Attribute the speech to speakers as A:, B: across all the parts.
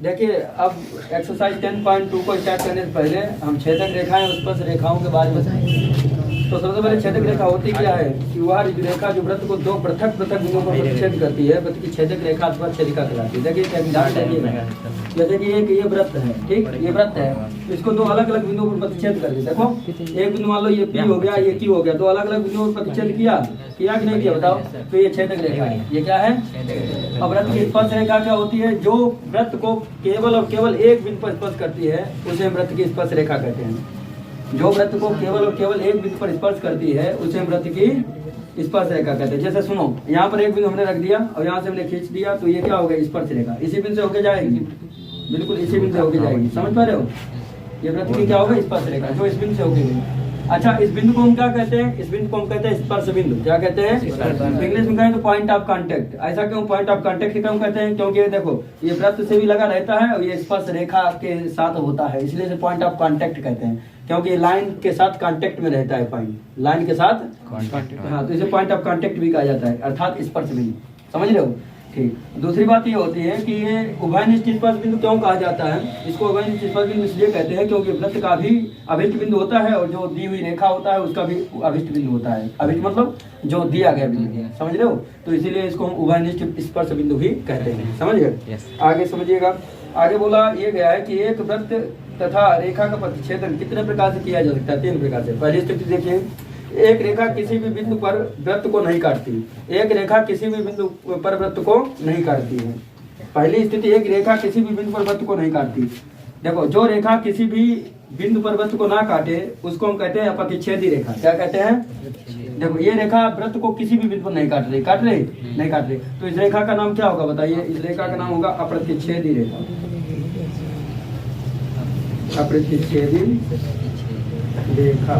A: देखिए अब एक्सरसाइज 10.2 को स्टार्ट करने से पहले हम छेदक रेखाएं उस पर रेखाओं के बारे में बताएंगे। तो सबसे पहले छेदक रेखा होती क्या है कि वह रेखा जो वृत्त को दो पृथक पृथक बिंदुओं पर प्रतिच्छेद करती है, वृत्त की छेदक रेखा अथवा छेदिका कहलाती है। देखिए एक उदाहरण है, जैसे कि ये वृत्त है, ठीक, ये वृत्त है, इसको दो अलग अलग बिंदुओं पर प्रतिच्छेद कर दिया। देखो एक बिंदु मान लो ये P हो गया, ये Q हो गया, दो अलग अलग बिंदुओं पर प्रतिच्छेद किया कि नहीं किया बताओ? तो ये छेदक रेखा है। ये क्या है? अब वृत्त की स्पर्श रेखा क्या होती है? जो वृत्त को केवल और केवल एक बिंदु पर स्पर्श करती है उसे हम वृत्त की स्पर्श रेखा कहते हैं। जो वृत्त को केवल और केवल एक बिंदु पर स्पर्श करती है उसे हम वृत्त की स्पर्श रेखा कहते हैं। जैसे सुनो, यहाँ पर एक बिंदु हमने रख दिया और यहाँ से हमने खींच दिया, तो ये क्या हो गया? स्पर्श रेखा। इसी बिंदु से होके जाएगी, बिल्कुल इसी बिंदु से होके जाएगी। समझ पा रहे हो? ये वृत्त की क्या होगा? स्पर्श रेखा, जो इस बिंदु से होके गई। अच्छा, इस बिंदु को हम क्या कहते हैं? इस बिंदु को हम कहते हैं स्पर्श बिंदु। क्या कहते हैं? इंग्लिश में कहें तो पॉइंट ऑफ कांटेक्ट। ऐसा क्यों पॉइंट ऑफ कांटेक्ट क्यों कहते हैं? क्योंकि देखो ये वृत्त से भी लगा रहता है और ये स्पर्श रेखा के साथ होता है, इसलिए इसे पॉइंट ऑफ कांटेक्ट कहते हैं। क्योंकि लाइन के साथ कांटेक्ट में रहता है, पॉइंट लाइन के साथ कांटेक्ट, हाँ, तो इसे पॉइंट ऑफ कांटेक्ट भी कहा जाता है, अर्थात स्पर्श बिंदु। समझ रहे हो? ठीक। दूसरी बात ये होती है कि ये उभयनिष्ठ स्पर्श बिंदु क्यों कहा जाता है? इसको उभयनिष्ठ स्पर्श बिंदु इसलिए कहते हैं क्योंकि वृत्त का भी अभिष्ट बिंदु होता है और जो दी हुई रेखा होता है उसका भी अभिष्ट बिंदु होता है। अभिष्ट मतलब जो दिया गया बिंदु है, समझ रहे हो? तो इसीलिए इसको हम उभयनिष्ठ स्पर्श बिंदु भी कहते हैं। समझ गए? आगे समझिएगा। आगे बोला ये गया है कि एक वृत्त तथा रेखा का प्रतिच्छेदन कितने प्रकार से किया जा सकता है? 3 प्रकार से। पहली स्थिति देखिए, एक रेखा किसी भी बिंदु पर वृत्त को नहीं काटती। एक रेखा किसी भी बिंदु पर वृत्त को नहीं काटती है। पहली स्थिति, एक रेखा किसी भी बिंदु पर वृत्त को नहीं काटती। देखो, जो रेखा किसी भी बिंदु पर वृत्त को ना काटे उसको हम कहते हैं अप्रतिच्छेदी रेखा। क्या कहते हैं? देखो ये रेखा वृत्त को किसी भी बिंदु पर नहीं काट रही, नहीं काट रही, तो इस रेखा का नाम क्या होगा बताइए? इस रेखा का नाम होगा अप्रतिच्छेदी रेखा। अप्रतिच्छेदी रेखा।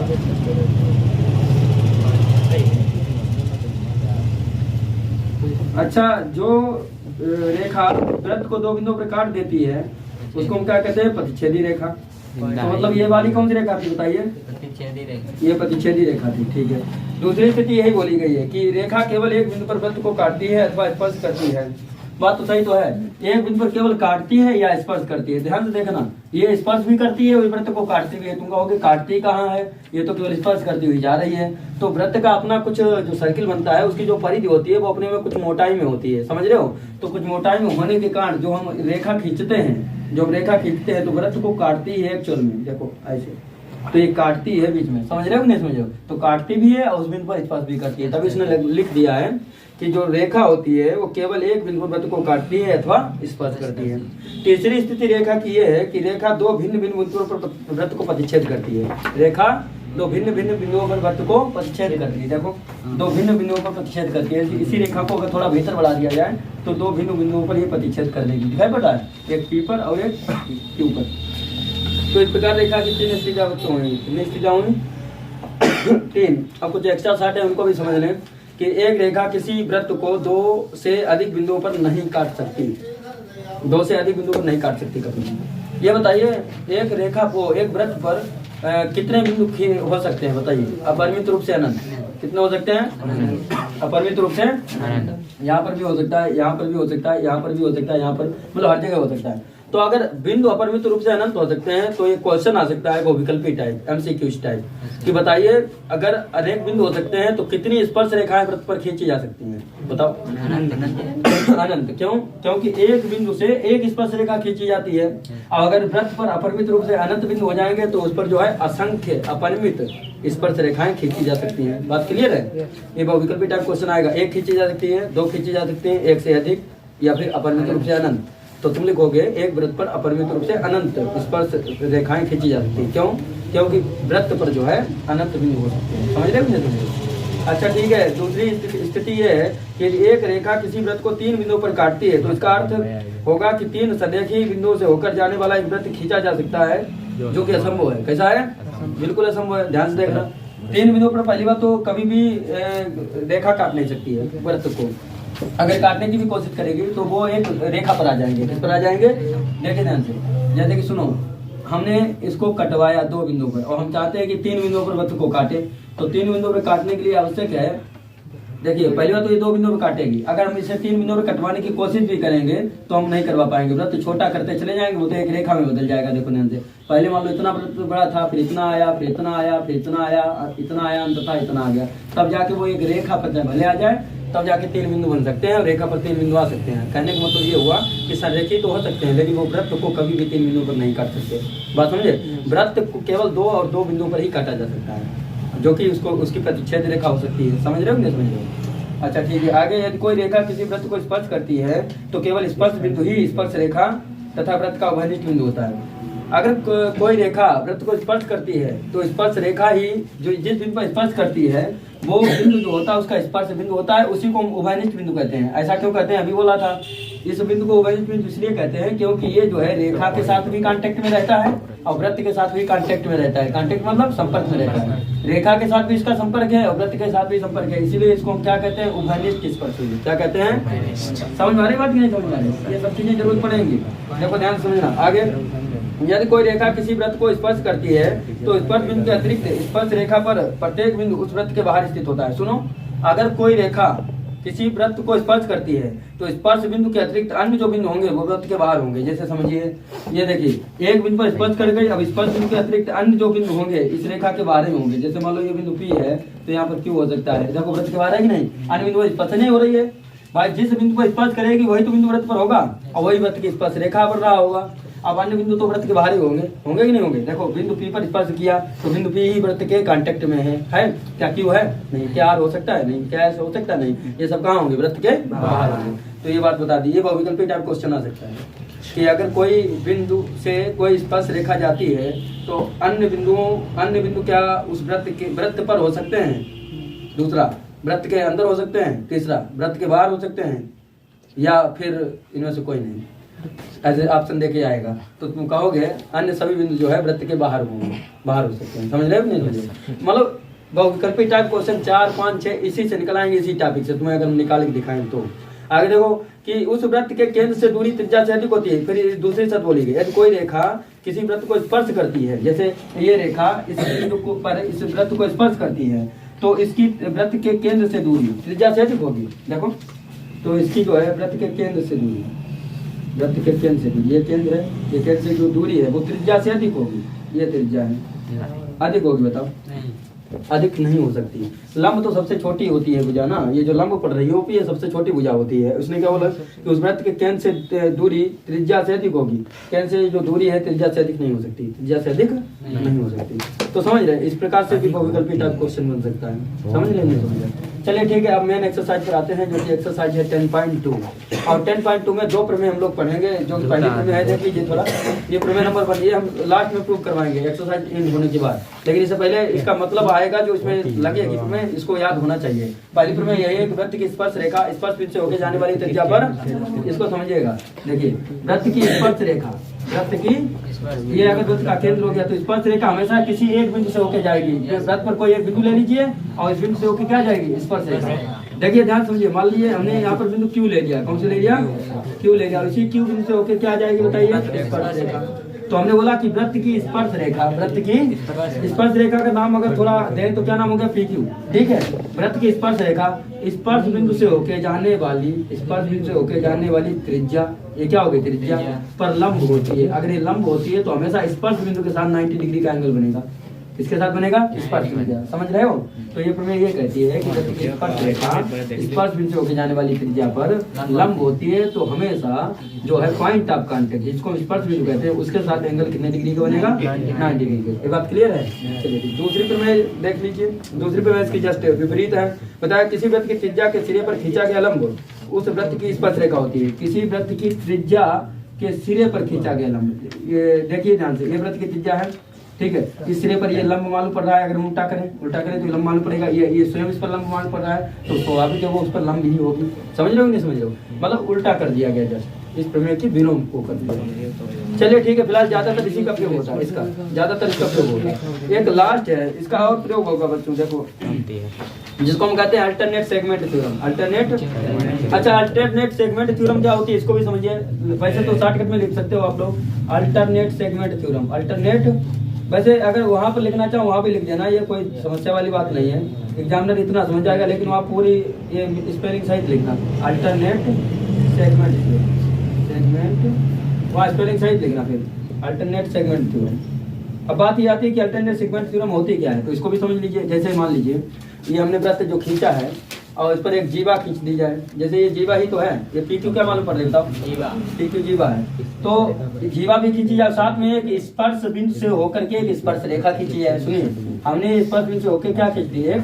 A: अच्छा, जो रेखा वृत्त को 2 बिंदुओं पर काट देती है उसको हम क्या कहते हैं? प्रतिच्छेदी रेखा। तो मतलब ये वाली कौन सी रेखा थी बताइए? प्रतिच्छेदी रेखा। ये प्रतिच्छेदी रेखा थी, ठीक है। दूसरी स्थिति यही बोली गई है कि रेखा केवल एक बिंदु पर वृत्त को काटती है अथवा स्पर्श करती है। बात तो सही तो है, एक बिंदु पर केवल काटती है या स्पर्श करती है? ध्यान से देखना, ये स्पर्श भी करती है और वृत्त को काटती भी है। तुम कहोगे काटती कहाँ है? ये तो केवल स्पर्श करती हुई जा रही है। तो वृत्त का अपना कुछ जो सर्किल बनता है उसकी जो परिधि होती है वो अपने में कुछ मोटाई में होती है, समझ रहे हो? तो कुछ मोटाई में होने के कारण जो हम रेखा खींचते हैं, जो रेखा खींचते हैं तो वृत्त को काटती है एक्चुअल में। देखो ऐसे, तो ये काटती है बीच में, समझ रहे हो नहीं समझ रहे हो? तो काटती भी है और उस बिंदु पर स्पर्श भी करती है। तभी इसने लिख दिया है कि जो रेखा होती है वो केवल एक बिंदु पर वृत्त को काटती है अथवा स्पर्श करती है। तीसरी स्थिति रेखा की ये है कि रेखा 2 भिन्न भिन्न बिंदुओं पर वृत्त को प्रतिच्छेद करती है। रेखा 2 भिन्न भिन्न बिंदुओं पर वृत्त को प्रतिच्छेद करती है। देखो 2 भिन्न बिंदुओं पर प्रतिच्छेद करती है। इसी रेखा को अगर थोड़ा भीतर बढ़ा दिया जाए तो 2 भिन्न बिंदुओं पर ये प्रतिच्छेद कर लेगी। दिखाई पड़ रहा है? एक P पर और एक Q पर। तो इस प्रकार रेखा की 3 स्थितियां होंगी। कितनी स्थितियां होंगी? 3। अब कुछ एक्स्ट्रा शार्ट है उनको भी समझ लें कि एक रेखा किसी वृत्त को 2 से अधिक बिंदुओं पर नहीं काट सकती। 2 से अधिक बिंदुओं पर नहीं काट सकती कभी। ये बताइए, एक रेखा को एक वृत्त पर कितने बिंदु हो सकते हैं बताइए? अपरिमित रूप से अनंत। कितने हो सकते हैं? अपरिमित रूप से अनंत। यहाँ पर भी हो सकता है, यहाँ पर भी हो सकता है, यहाँ पर भी हो सकता है, यहाँ पर, मतलब हर जगह हो सकता है। तो अगर बिंदु अपरिमित रूप से अनंत हो सकते हैं तो ये क्वेश्चन आ सकता है बहुविकल्पी टाइप, MCQ टाइप, कि बताइए अगर अनेक बिंदु हो सकते हैं तो कितनी स्पर्श रेखाएं वृत्त पर खींची जा सकती हैं? बताओ। अनंत। क्यों? क्योंकि एक बिंदु से एक स्पर्श रेखा खींची जाती है और अगर वृत्त पर अपरिमित रूप से अनंत बिंदु हो जाएंगे तो उस पर जो है असंख्य अपरिमित स्पर्श रेखाएं खींची जा सकती हैं। बात क्लियर है? ये बहुविकल्पी टाइप क्वेश्चन आएगा। 1 खींची जा सकती है, 2 खींची जा सकती है, 1 से अधिक, या फिर अपरिमित रूप से अनंत। तो तुम लिखोगे एक वृत्त पर अपरिमित रूप से अनंत स्पर्श रेखाएं खींची जा सकती है। क्यों? क्योंकि वृत्त पर जो है अनंत बिंदु हो सकते हैं। समझ रहे हो? अच्छा ठीक है। दूसरी स्थिति ये है कि एक रेखा किसी वृत्त को 3 बिंदुओं पर काटती है तो इसका अर्थ होगा कि 3 सदैखी बिंदुओं से होकर जाने वाला एक वृत्त खींचा जा सकता है, जो कि असंभव है। कैसा है? बिल्कुल असंभव है। ध्यान से देखना, 3 बिंदुओं पर पहली बात तो कभी भी रेखा काट नहीं सकती है वृत्त को। अगर काटने की भी कोशिश करेगी तो वो एक रेखा पर आ जाएंगे। किस पर आ जाएंगे? देखिए ध्यान से, जैसे कि सुनो, हमने इसको कटवाया 2 बिंदुओं पर और हम चाहते हैं कि 3 बिंदुओं पर वृत्त को काटे। तो 3 बिंदुओं पर काटने के लिए आवश्यक है देखिए पहली बात तो ये 2 बिंदु पे काटेगी, अगर हम इसे 3 बिंदु पे कटवाने की कोशिश भी करेंगे तो हम नहीं करवा पाएंगे, वृत्त तो छोटा करते चले जाएंगे, वो तो एक रेखा में बदल जाएगा। देखो ध्यान से, पहले मान लो इतना वृत्त बड़ा था, फिर इतना आया, फिर इतना आया, फिर इतना आया, इतना आया, अंततः इतना आ गया, तब जाके वो एक रेखा पर जब भले आ जाए तब जाके 3 बिंदु बन सकते हैं और रेखा पर 3 बिंदु आ सकते हैं। कहने का मतलब ये हुआ कि संरेखित तो हो सकते हैं लेकिन वो वृत्त को कभी भी 3 बिंदु पर नहीं काट सकते। बात समझे, वृत्त को केवल 2 और 2 बिंदु पर ही काटा जा सकता है, जो कि उसको उसकी प्रतिच्छेद रेखा हो सकती है। समझ रहे हो नहीं समझ रहे हो? अच्छा ठीक है, आगे यदि कोई रेखा किसी वृत्त को स्पर्श करती है तो केवल स्पर्श बिंदु ही स्पर्श रेखा तथा वृत्त का उभयनिष्ठ बिंदु होता है। अगर कोई रेखा वृत्त को स्पर्श करती है तो स्पर्श रेखा ही जो जिस बिंदु पर स्पर्श करती है वो बिंदु जो होता है उसका स्पर्श बिंदु होता है, उसी को हम उभयनिष्ठ बिंदु कहते हैं। ऐसा क्यों कहते हैं, अभी बोला था, इस बिंदु को उभयनिष्ठ बिंदु इसलिए कहते हैं क्योंकि ये जो है रेखा के साथ भी कांटेक्ट में रहता है और वृत्त के साथ भी कांटेक्ट में रहता है। कांटेक्ट मतलब संपर्क में रहता है, रेखा के साथ भी इसका संपर्क है और वृत्त के साथ भी संपर्क है, इसीलिए इसको हम क्या कहते हैं, उभयनिष्ठ स्पर्श बिंदु। क्या कहते हैं, समझ में आ रही बात नहीं समझ में आ रही, ये सब चीजें जरूरत पड़ेंगी, देखो ध्यान से समझना। आगे यदि कोई रेखा किसी वृत्त को स्पर्श करती है तो स्पर्श बिंदु के अतिरिक्त स्पर्श रेखा पर प्रत्येक बिंदु उस वृत्त के बाहर स्थित होता है। सुनो, अगर कोई रेखा किसी वृत्त को स्पर्श करती है तो स्पर्श बिंदु के अतिरिक्त अन्य जो बिंदु होंगे वो वृत्त के बाहर होंगे। जैसे समझिए, ये देखिए एक बिंदु पर स्पर्श कर गई, अब स्पर्श बिंदु के अतिरिक्त अन्य जो बिंदु होंगे इस रेखा के बाहर में होंगे। जैसे मान लो ये बिंदु P है तो यहाँ पर Q हो सकता है, देखो वृत्त के बाहर है कि नहीं, अन्य बिंदु पर स्पर्श नहीं हो रही है भाई, जिस बिंदु पर स्पर्श करेगी वही तो बिंदु वृत्त पर होगा और वही वृत्त की स्पर्श रेखा पर रहा होगा। अब अन्य बिंदु तो वृत्त के बाहर ही होंगे, होंगे कि नहीं होंगे। देखो बिंदु P पर स्पर्श किया तो बिंदु P ही वृत्त के कांटेक्ट में है क्या Q है नहीं, क्या R हो सकता है नहीं, क्या S हो सकता है नहीं, ये सब कहाँ होंगे, वृत्त के बाहर होंगे। तो ये बात बता दी, ये बहुविकल्पी टाइप क्वेश्चन आ सकता है कि अगर कोई बिंदु से कोई स्पर्श रेखा जाती है तो अन्य बिंदु क्या उस वृत्त पर हो सकते हैं, दूसरा वृत्त के अंदर हो सकते हैं, तीसरा वृत्त के बाहर हो सकते हैं, या फिर इनमें से कोई नहीं, ऐसे ऑप्शन देके आएगा तो तुम कहोगे अन्य सभी बिंदु जो है वृत्त के बाहर होंगे, बाहर हो सकते हैं। समझ रहे हो नहीं समझ रहे, मतलब बहुविकल्पी टाइप क्वेश्चन 4, 5, 6 इसी से निकल आएंगे, इसी टॉपिक से तुम्हें अगर निकाल के दिखाएं तो। आगे देखो कि उस वृत्त के केंद्र से दूरी त्रिज्या से अधिक होती है। फिर दूसरी शर्त बोली गई, यदि कोई रेखा किसी वृत्त को स्पर्श करती है, जैसे ये रेखा इस बिंदु पर इस वृत्त को स्पर्श करती है तो इसकी वृत्त के केंद्र से दूरी त्रिज्या से अधिक होगी। देखो तो इसकी जो है वृत्त के केंद्र से दूरी, वृत्त के केंद्र से दूरी, ये केंद्र है, ये केंद्र से जो दूरी है वो त्रिज्या से अधिक होगी, ये त्रिज्या है, अधिक होगी, बताओ अधिक नहीं हो सकती। लंब तो सबसे छोटी होती है भुजा ना, ये जो लंब पड़ रही है ओपी सबसे छोटी भुजा होती है। उसने क्या बोला कि उस वृत्त के केंद्र से दूरी त्रिज्या से अधिक होगी, केंद्र से जो दूरी है त्रिज्या से अधिक नहीं हो सकती, त्रिज्या से अधिक नहीं हो सकती। तो समझ रहे, इस प्रकार से भी बहुविकल्पी टाइप क्वेश्चन बन सकता है। समझ रहे नहीं समझ रहे, चलिए ठीक है। अब मेन एक्सरसाइज पर आते हैं जो कि एक्सरसाइज है 10.2 और 10.2 में 2 प्रमेय हम लोग पढ़ेंगे। जो पहले प्रमेय है देख लीजिए थोड़ा, ये प्रमेय नंबर 1 ये हम लास्ट में प्रूव करवाएंगे एक्सरसाइज एंड होने के बाद, लेकिन इससे पहले इसका मतलब आएगा जो इसमें लगेगी प्रमेय, इसको याद होना चाहिए। पहली प्रमेय यही है कि वृत्त की स्पर्श रेखा स्पर्श बिंदु से होकर जाने वाली त्रिज्या पर, इसको समझिएगा। देखिए वृत्त की स्पर्श रेखा, वृत्त की ये अगर वृत्त का केंद्र हो गया तो स्पर्श रेखा हमेशा किसी एक बिंदु से होकर जाएगी। वृत्त पर कोई एक बिंदु ले लीजिए और इस बिंदु से होकर क्या जाएगी, स्पर्श रेखा। देखिए ध्यान समझिए, मान लीजिए हमने यहाँ पर बिंदु Q ले लिया, कौन से ले लिया, Q ले लिया, उसी Q बिंदु से होकर क्या जाएगी बताइए, स्पर्श रेखा। तो हमने बोला कि वृत्त की स्पर्श रेखा, वृत्त की स्पर्श रेखा का नाम अगर थोड़ा दें तो क्या नाम हो गया, PQ, ठीक है। वृत्त की स्पर्श रेखा स्पर्श बिंदु से होके जाने वाली, स्पर्श बिंदु से होके जाने वाली त्रिज्या, ये क्या होगी, त्रिज्या पर लंब होती है। अगर ये लंब होती है तो हमेशा स्पर्श बिंदु के साथ 90 डिग्री का एंगल बनेगा। किसके साथ बनेगा, स्पर्श त्रिज्या, समझ रहे हो। तो ये प्रमेय ये कहती है कि वृत्त की स्पर्श रेखा स्पर्श बिंदु से होकर जाने वाली त्रिज्या पर लंब होती है तो हमेशा जो है पॉइंट ऑफ कांटेक्ट जिसको स्पर्श बिंदु कहते हैं उसके साथ एंगल कितने डिग्री का बनेगा, 90 डिग्री का। ये बात क्लियर है। चलिए दूसरी प्रमेय देख लीजिए, दूसरी प्रमेय इसकी जस्ट विपरीत है। बताया किसी वृत्त की त्रिज्या के सिरे पर खींचा गया लंब उस वृत्त की स्पर्श रेखा होती है। किसी वृत्त की त्रिज्या के सिरे पर खींचा गया लंब, ये देखिए ध्यान से, ये वृत्त की त्रिज्या है, ठीक है। इस सिरे पर ये लंब मालूम पड़ रहा है, अगर हम उल्टा करें तो लंब मालूम पड़ेगा, ये स्वयं इस पर लंब मालूम पड़ रहा है तो स्वाभाविक है वो उस पर लंब ही होगी। समझ रहे हो नहीं समझ रहे हो, मतलब उल्टा कर दिया गया, जस्ट इस प्रमेय की विलोम को कर दिया। चलिए ठीक है, फिलहाल ज्यादातर इसी का प्रयोग होता है, इसका ज्यादातर इसका प्रयोग होता है। एक लास्ट है, इसका और प्रयोग होगा बच्चों, देखो जिसको हम कहते हैं अल्टरनेट सेगमेंट थ्योरम। अच्छा अल्टरनेट सेगमेंट थ्योरम क्या होती है इसको भी समझिए। वैसे तो शॉर्टकट में लिख सकते हो आप लोग, अल्टरनेट सेगमेंट थ्योरम, अल्टरनेट वैसे अगर वहाँ पर लिखना चाहो वहाँ पे लिख देना, ये कोई समस्या वाली बात नहीं है, एग्जामिनर इतना समझ जाएगा। लेकिन वहाँ पूरी ये स्पेलिंग सहित लिखना, अल्टरनेट सेगमेंट वहाँ स्पेलिंग सहित लिखना, फिर अल्टरनेट सेगमेंट थ्योरम। अब बात ये आती है कि अल्टरनेट सेगमेंट थ्योरम होती क्या है, तो इसको भी समझ लीजिए। जैसे मान लीजिए ये हमने वृत्त जो खींचा है और इस पर एक जीवा खींच दी जाए, जैसे ये जीवा ही तो है, ये पी क्यू क्या मालूम पड़ रहा है बताओ, जीवा, पी क्यू जीवा है। तो जीवा भी खींची जाए, साथ में एक स्पर्श बिंदु से होकर के एक स्पर्श रेखा खींची है। सुनिए, हमने स्पर्श बिंदु से होकर क्या खींच दी है,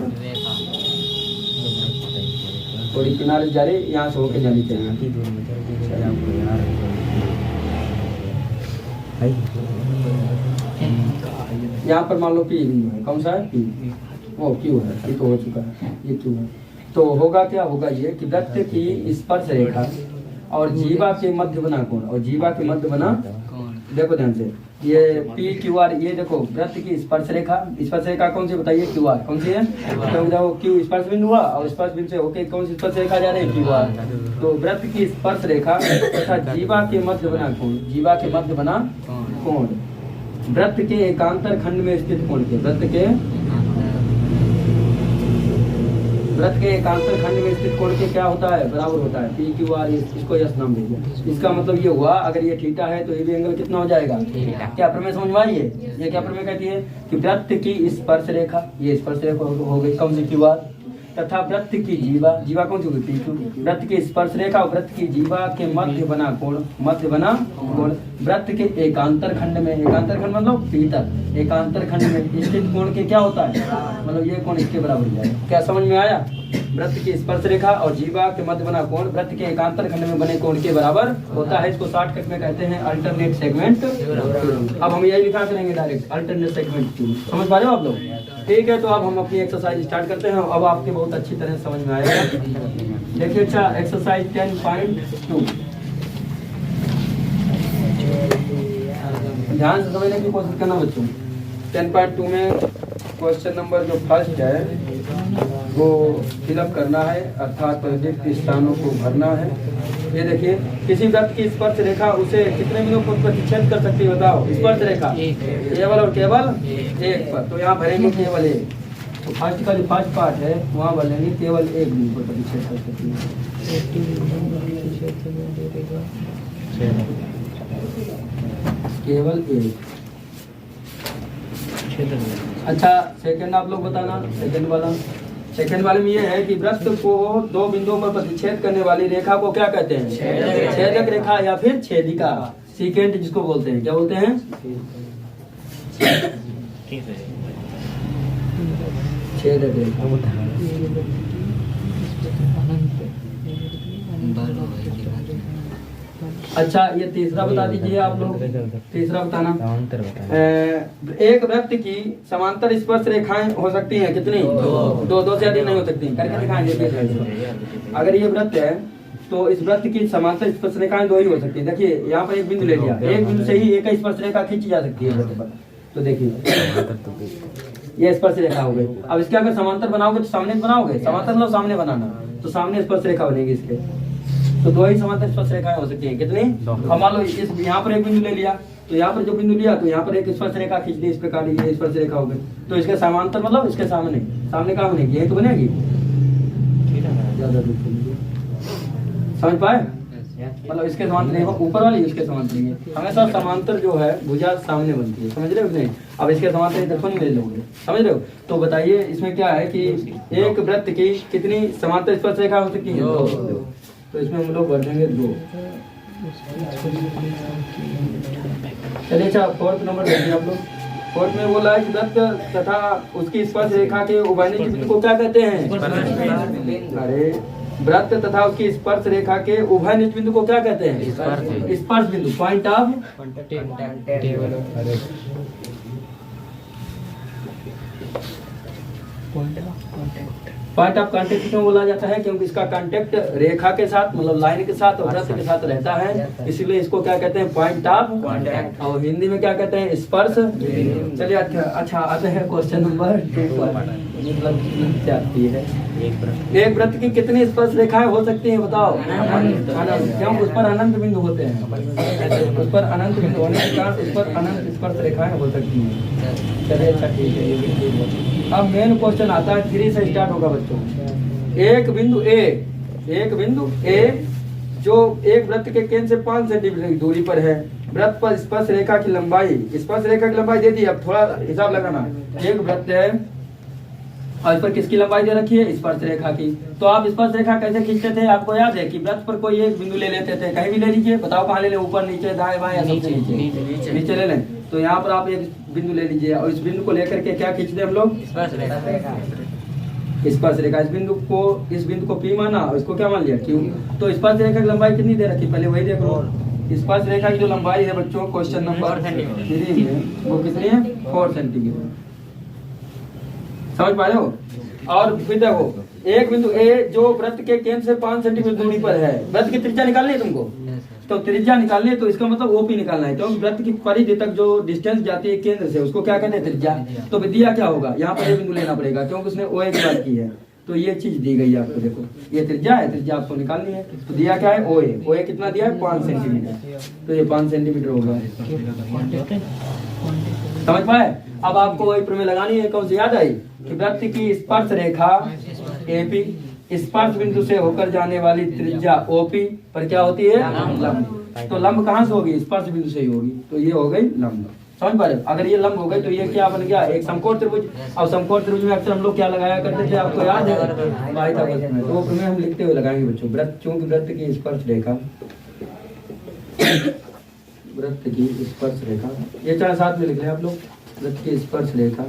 A: थोड़ी किनारे जा रही, यहाँ से होकर जानी चाहिए। यहाँ पर मान लो पी बिंदु है, कौन सा है, पी, वो क्यू है, ये तो हो चुका है, ये क्यू है। तो होगा क्या, होगा ये कि वृत्त की स्पर्श रेखा और जीवा के मध्य बना कोण, और जीवा के मध्य बना, देखो ध्यान से, ये पी क्यू आर, ये देखो वृत्त की स्पर्श रेखा, स्पर्श रेखा कौन सी बताइए, क्यू आर, कौन सी है, तो देखो क्यू स्पर्श बिंदु हुआ और स्पर्श बिंदु से होके कौन सी स्पर्श रेखा जा रही है, क्यू आर। तो वृत्त की स्पर्श रेखा तथा जीवा के मध्य बना कोण, जीवा के मध्य बना कोण वृत्त के एकांतर खंड में स्थित कोण के, वृत्त के एकांतर खंड में स्थित कोण के क्या होता है, बराबर होता है पी क्यू आर, इसको यस नाम दीजिए। इसका मतलब ये हुआ, अगर ये थीटा है तो ये भी एंगल कितना हो जाएगा, क्या प्रमेय समझ में आई है, ये क्या प्रमेय कहती है कि वृत्त की स्पर्श रेखा, ये स्पर्श रेखा हो गई कौन सी, क्यू आर, तथा वृत्त की जीवा, जीवा कौन सी होगी, पी क्यू, वृत्त की स्पर्श रेखा और वृत्त की जीवा के मध्य बना कोण, मध्य बना कोण वृत्त के एकांतर खंड में, एकांतर खंड मतलब भीतर, एकांतर खंड में स्थित कोण के क्या होता है, मतलब ये कोण इसके बराबर जाएगा। क्या समझ में आया, वृत्त की स्पर्श रेखा और जीवा के मध्य बना कोण वृत्त के एकांतर खंड में बने कोण के बराबर होता है। इसको शॉर्टकट में कहते हैं अल्टरनेट सेगमेंट। अब हम यही लिखा करेंगे डायरेक्ट, अल्टरनेट सेगमेंट। समझ पा रहे हो आप लोग, ठीक है। तो अब हम अपनी एक्सरसाइज स्टार्ट करते हैं। अब आपके बहुत अच्छी तरह समझ में आएगा। देखिए, अच्छा, एक्सरसाइज 10.2 ध्यान से समझने की कोशिश करना बच्चों। 10.2 में क्वेश्चन नंबर जो फर्स्ट है वो फिलअप करना है, अर्थात रिक्त स्थानों को भरना है। ये देखिए, किसी वृत्त की स्पर्श रेखा उसे कितने बिंदुओं पर प्रतिच्छेद कर सकती है बताओ, स्पर्श रेखा केवल और केवल एक पर। तो यहाँ भरेंगे केवल एक। तो फर्स्ट का जो फर्स्ट पार्ट है वहाँ भरेंगे केवल एक बिंदु पर प्रतिच्छेद कर सकती है, केवल एक। अच्छा, सेकंड आप लोग बताना, सेकंड वाला। सेकंड वाले में ये है कि वृत्त को दो बिंदुओं पर प्रतिच्छेद करने वाली रेखा को क्या कहते हैं, छेदक रेखा या फिर छेदिका, सीकेंट जिसको बोलते हैं। क्या बोलते हैं, छेदक रेखा। अच्छा, ये तीसरा बता दीजिए आप लोग, तीसरा बताना। एक वृत्त की समांतर स्पर्श रेखाएं हो सकती हैं कितनी, दो से अधिक नहीं हो सकती। करके दिखाएंगे। अगर ये वृत्त है तो इस वृत्त की समांतर स्पर्श रेखाएं दो ही हो सकती है। देखिए, यहाँ पर एक बिंदु ले लिया, एक बिंदु से ही एक स्पर्श रेखा खींची जा सकती है वृत्त पर। तो देखिए, ये स्पर्श रेखा हो गई। अब इसके अगर समांतर बनाओगे तो सामने बनाओगे, समांतर मतलब सामने बनाना, तो सामने स्पर्श रेखा बनेगी इसके। तो दो ही समांतर स्पर्श रेखाएं हो सकती हैं कितनी। अब मान लो इस यहाँ पर एक बिंदु ले लिया, तो यहाँ पर जो बिंदु लिया तो यहाँ पर एक स्पर्श रेखा खींच दी, इस प्रकार ये स्पर्श रेखा हो गई। तो इसके समांतर मतलब इसके सामने, सामने कहाँ बनेगी, यही तो बनेगी। समझ पाए, मतलब इसके समांतर नहीं, ऊपर वाली इसके समांतर नहीं है। हमेशा समांतर जो है भुजा सामने बनती है, समझ रहे हो नहीं। अब इसके समांतर इधर को नहीं ले लोगे, समझ रहे हो। तो बताइए इसमें क्या है कि एक वृत्त की कितनी समांतर स्पर्श रेखा हो सकती है, तो इसमें हम लोग भर देंगे 2। चलिए, अच्छा, फोर्थ नंबर देखिए आप लोग। फोर्थ में बोला है कि वृत्त तथा उसकी स्पर्श रेखा के उभयनिष्ठ बिंदु को क्या कहते हैं, अरे वृत्त तथा उसकी स्पर्श रेखा के उभयनिष्ठ बिंदु को क्या कहते हैं, स्पर्श बिंदु, point of point of contact क्यों बोला जाता है, क्योंकि इसका कांटेक्ट रेखा के साथ मतलब लाइन के साथ और वृत्त के साथ रहता है, इसलिए इसको क्या कहते हैं, पॉइंट ऑफ कांटेक्ट, और हिंदी में क्या कहते हैं, स्पर्श। चलिए, अच्छा आते हैं क्वेश्चन नंबर 2 पर। मतलब क्या आती है? एक वृत्त की कितनी स्पर्श रेखाएं हो सकती हैं बताओ? अनंत। क्यों? उस पर अनंत बिंदु होते हैं, उस पर अनंत बिंदु होने के कारण उस पर अनंत स्पर्श रेखाएं हो सकती हैं। चलिए अच्छा ठीक है, ये भी। अब मेन क्वेश्चन आता है, 3 से स्टार्ट होगा बच्चों। एक बिंदु ए जो एक वृत्त के केंद्र से 5 सेंटीमीटर की दूरी पर है, वृत्त पर स्पर्श रेखा की लंबाई दे दी। अब थोड़ा हिसाब लगाना, एक वृत्त है और इस पर किसकी लंबाई दे रखी है? स्पर्श रेखा की। तो आप स्पर्श रेखा कैसे खींचते थे? आपको याद है कि वृत्त पर कोई एक बिंदु ले लेते थे, कहीं भी ले लीजिए, बताओ कहाँ ले लें? ऊपर, नीचे, दाएं बाएं, या सबसे नीचे ले लें। तो यहाँ पर आप एक बिंदु ले लीजिए और इस बिंदु को लेकर के क्या खींचते हम लोग? स्पर्श रेखा। इस बिंदु को P माना और इसको क्या मान लिया? Q। तो स्पर्श रेखा की लंबाई कितनी दे रखी? पहले वही देख लो। स्पर्श रेखा की जो लंबाई है बच्चों, क्वेश्चन नंबर 3 में, वो कितनी है? 4 सेंटीमीटर। समझ पा रहे हो? और फिर देखो, एक बिंदु ए जो वृत्त के केंद्र से 5 सेंटीमीटर दूरी पर है, वृत्त की त्रिज्या निकालनी है तुमको। तो त्रिज्या निकालनी है, तो इसका मतलब ओपी निकालना है, क्योंकि वृत्त की परिधि तक जो डिस्टेंस जाती है केंद्र से, उसको क्या कहते हैं? त्रिज्या। तो विद्या क्या होगा? यहाँ पर एक बिंदु लेना पड़ेगा, क्योंकि उसने ओ की बात की है। तो ये चीज दी गई है आपको, देखो ये त्रिज्या है, त्रिज्या आपको निकालनी है। तो दिया क्या है? ओ ए कितना दिया है? 5 सेंटीमीटर। तो ये 5 सेंटीमीटर होगा। समझ पाए? अब आपको वही प्रमेय लगानी है, कौन सी याद आई? कि वृत्त की स्पर्श रेखा एपी स्पर्श बिंदु से होकर जाने वाली त्रिज्या ओपी पर क्या होती है? लंब। तो लंब कहाँ से होगी? स्पर्श बिंदु से ही होगी। तो ये हो गई लंब। समझ पा रहे? अगर ये लंब हो गई तो ये क्या बन गया? एक समकोण त्रिभुज। और समकोण त्रिभुज में अक्सर हम लोग क्या लगाया करते थे? आपको याद है? तो वो प्रमेय हम लिखते हुए लगाएंगे बच्चों। वृत्त, चूंकि वृत्त की स्पर्श रेखा, ये चाहे साथ में लिख लें आप लोग। वृत्त की स्पर्श रेखा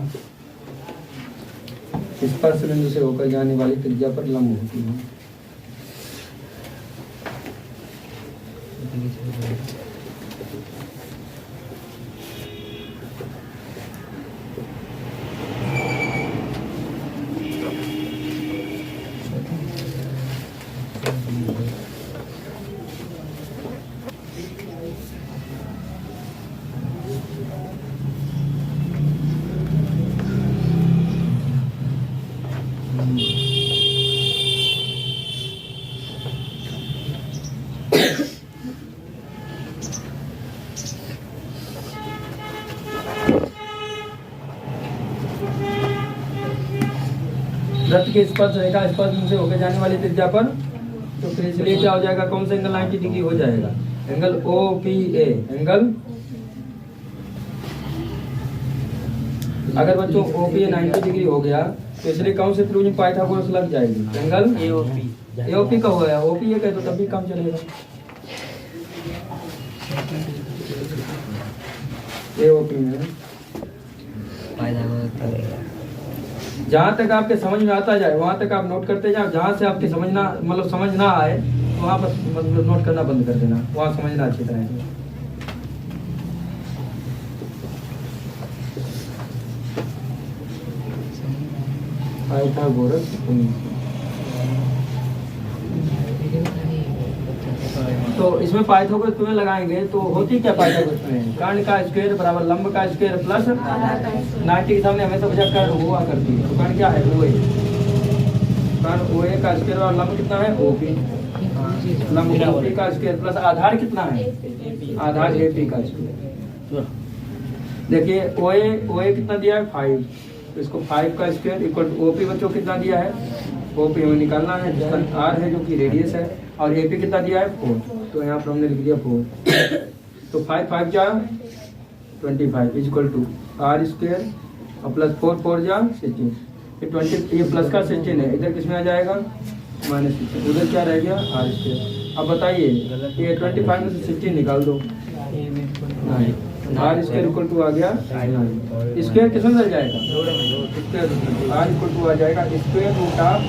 A: स्पर्श बिंदु से होकर जाने वाली त्रिज्या पर लंब होती है। वृत्त की स्पर्श रेखा स्पर्श बिंदु से होकर जाने वाली त्रिज्या पर, तो फिर इसलिए क्या हो जाएगा? कौन सा एंगल 90 डिग्री हो जाएगा? Angle OPA। एंगल अगर बच्चों OPA 90 डिग्री हो गया तो इसलिए कौन से त्रिभुज में पाइथागोरस लग जाएगी? एंगल AOP का हुआ है। OPA का तो तब भी काम चलेगा। AOP में जहाँ तक आपके समझ में आता जाए वहाँ तक आप नोट करते जाओ। जहाँ से आपके समझना मतलब समझ ना आए वहाँ पर मतलब नोट करना बंद कर देना, वहाँ समझना अच्छी तरह से। पाइथागोरस तो इसमें पाइथागोरस तुम्हें लगाएंगे तो होती क्या? पाइथागोरस में कर्ण का स्क्वायर बराबर लंब का स्क्वायर प्लस 90 के सामने हमेशा बचा कर्ण हुआ करती है। तो कर्ण क्या है? OA। कर्ण OA का स्क्वायर और लंब कितना है? OP। लंब OP का स्क्वायर प्लस आधार कितना है? आधार AP का स्क्वायर। देखिए OA कितना दिया है? 5। तो इसको 5 का स्क्वायर इक्वल टू OP बच्चों कितना दिया है? OP हमें निकालना है, जिसका R है जो कि रेडियस है, और AP कितना दिया है? 4। तो यहाँ पर हमने लिख दिया 4। तो 5 जा 25 इक्वल टू R स्क्वायर और प्लस 4 जा 16। ये 20 ये प्लस का 16 है, इधर किसमें आ जाएगा? -16। उधर क्या रह गया? R square. अब बताइए ये 25 में से 16 निकाल दो। R स्क्वायर इक्वल टू आ गया 9। स्क्वायर किसमें मिल जाएगा? R इक्वल टू आ जाएगा square root of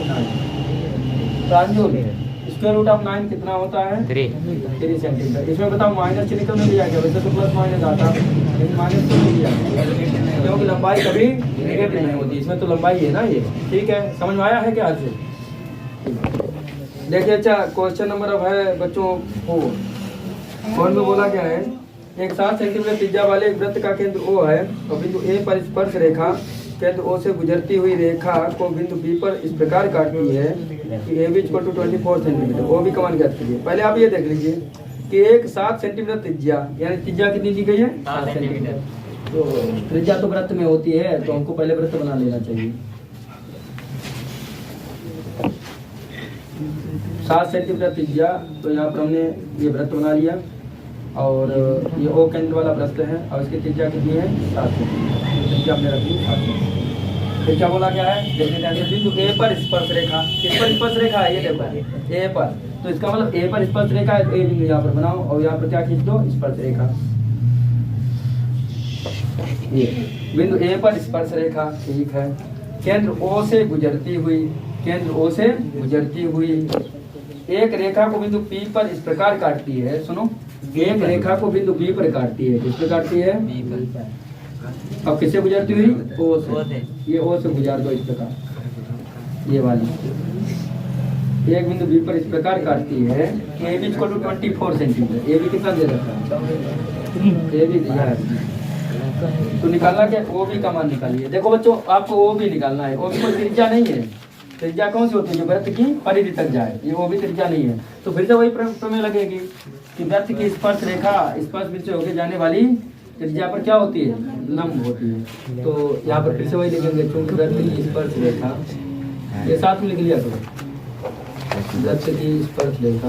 A: 9। Square root of 9 कितना होता है? 3 सेंटीमीटर। इसमें बताओ माइनस चिन्ह क्यों नहीं लिया गया? वैसे तो प्लस माइनस आता, लेकिन माइनस क्यों नहीं लिया गया? क्योंकि लंबाई कभी नेगेटिव नहीं होती। इसमें तो लंबाई है ना ये। ठीक है, समझ में आया है क्या? आज से देखिए। अच्छा, क्वेश्चन नंबर अब है बच्चों 4 में बोला क्या है? एक 7 सेंटीमीटर त्रिज्या वाले एक वृत्त का केंद्र O है और बिंदु A पर स्पर्श रेखा केंद्र ओ से गुजरती हुई रेखा को बिंदु बी पर इस प्रकार काटती है कि A B equal to 24 centimetre. O B का मान ज्ञात कीजिए। पहले आप ये देख लीजिए कि एक 7 सेंटीमीटर त्रिज्या, यानी त्रिज्या कितनी दी गई है 7 सेंटीमीटर। तो त्रिज्या तो वृत्त में होती है, तो हमको पहले वृत्त बना लेना चाहिए। 7 सेंटीमीटर त्रिज्या, तो यहाँ पर हमने ये वृत्त बना लिया और ये ओ केंद्र वाला वृत्त है और इसकी त्रिज्या कितनी है 7 सेंटीमीटर। त्रिज्या हमने रखी 7 सेंटीमीटर। फिर क्या बोला गया है, देखने जाने बिंदु ए पर स्पर्श रेखा, किस पर स्पर्श रेखा है, ये देखो ए पर, तो इसका मतलब ए पर स्पर्श रेखा है, ए बिंदु यहाँ पर बनाओ और यहाँ पर क्या खींच दो स्पर्श रेखा। ये बिंदु ए पर स्पर्श रेखा, ठीक है। केंद्र ओ से गुजरती हुई, केंद्र ओ से गुजरती हुई एक रेखा को बिंदु पी पर इस प्रकार काटती है। सुनो, एक रेखा को बिंदु बी पर काटती है, किस पर काटती है बी पर। अब किससे गुजरती हुई, ओ से। ये ओ से गुजार दो इस प्रकार, ये वाली एक बिंदु बी पर इस प्रकार काटती है। A B equal to 24 centimetre. A B कितना दे रखा है, ए बी दिया है, तो निकालना क्या, ओ बी का मान निकालिए। देखो बच्चों, आपको ओ बी निकालना है। ओ बी कोई त्रिज्या नहीं है, त्रिज्या कौन सी होती है, जो वृत्त की परिधि तक जाए, ये ओ बी त्रिज्या नहीं है। तो फिर से वही प्रमेय लगेगी कि वृत्त की स्पर्श रेखा स्पर्श बिंदु से होकर जाने वाली त्रिज्या पर क्या होती है, लंब होती है। तो यहाँ पर फिर से वही लिखेंगे, चूंकि वृत्त की स्पर्श रेखा, ये साथ में लिख लिया करो, वृत्त की स्पर्श रेखा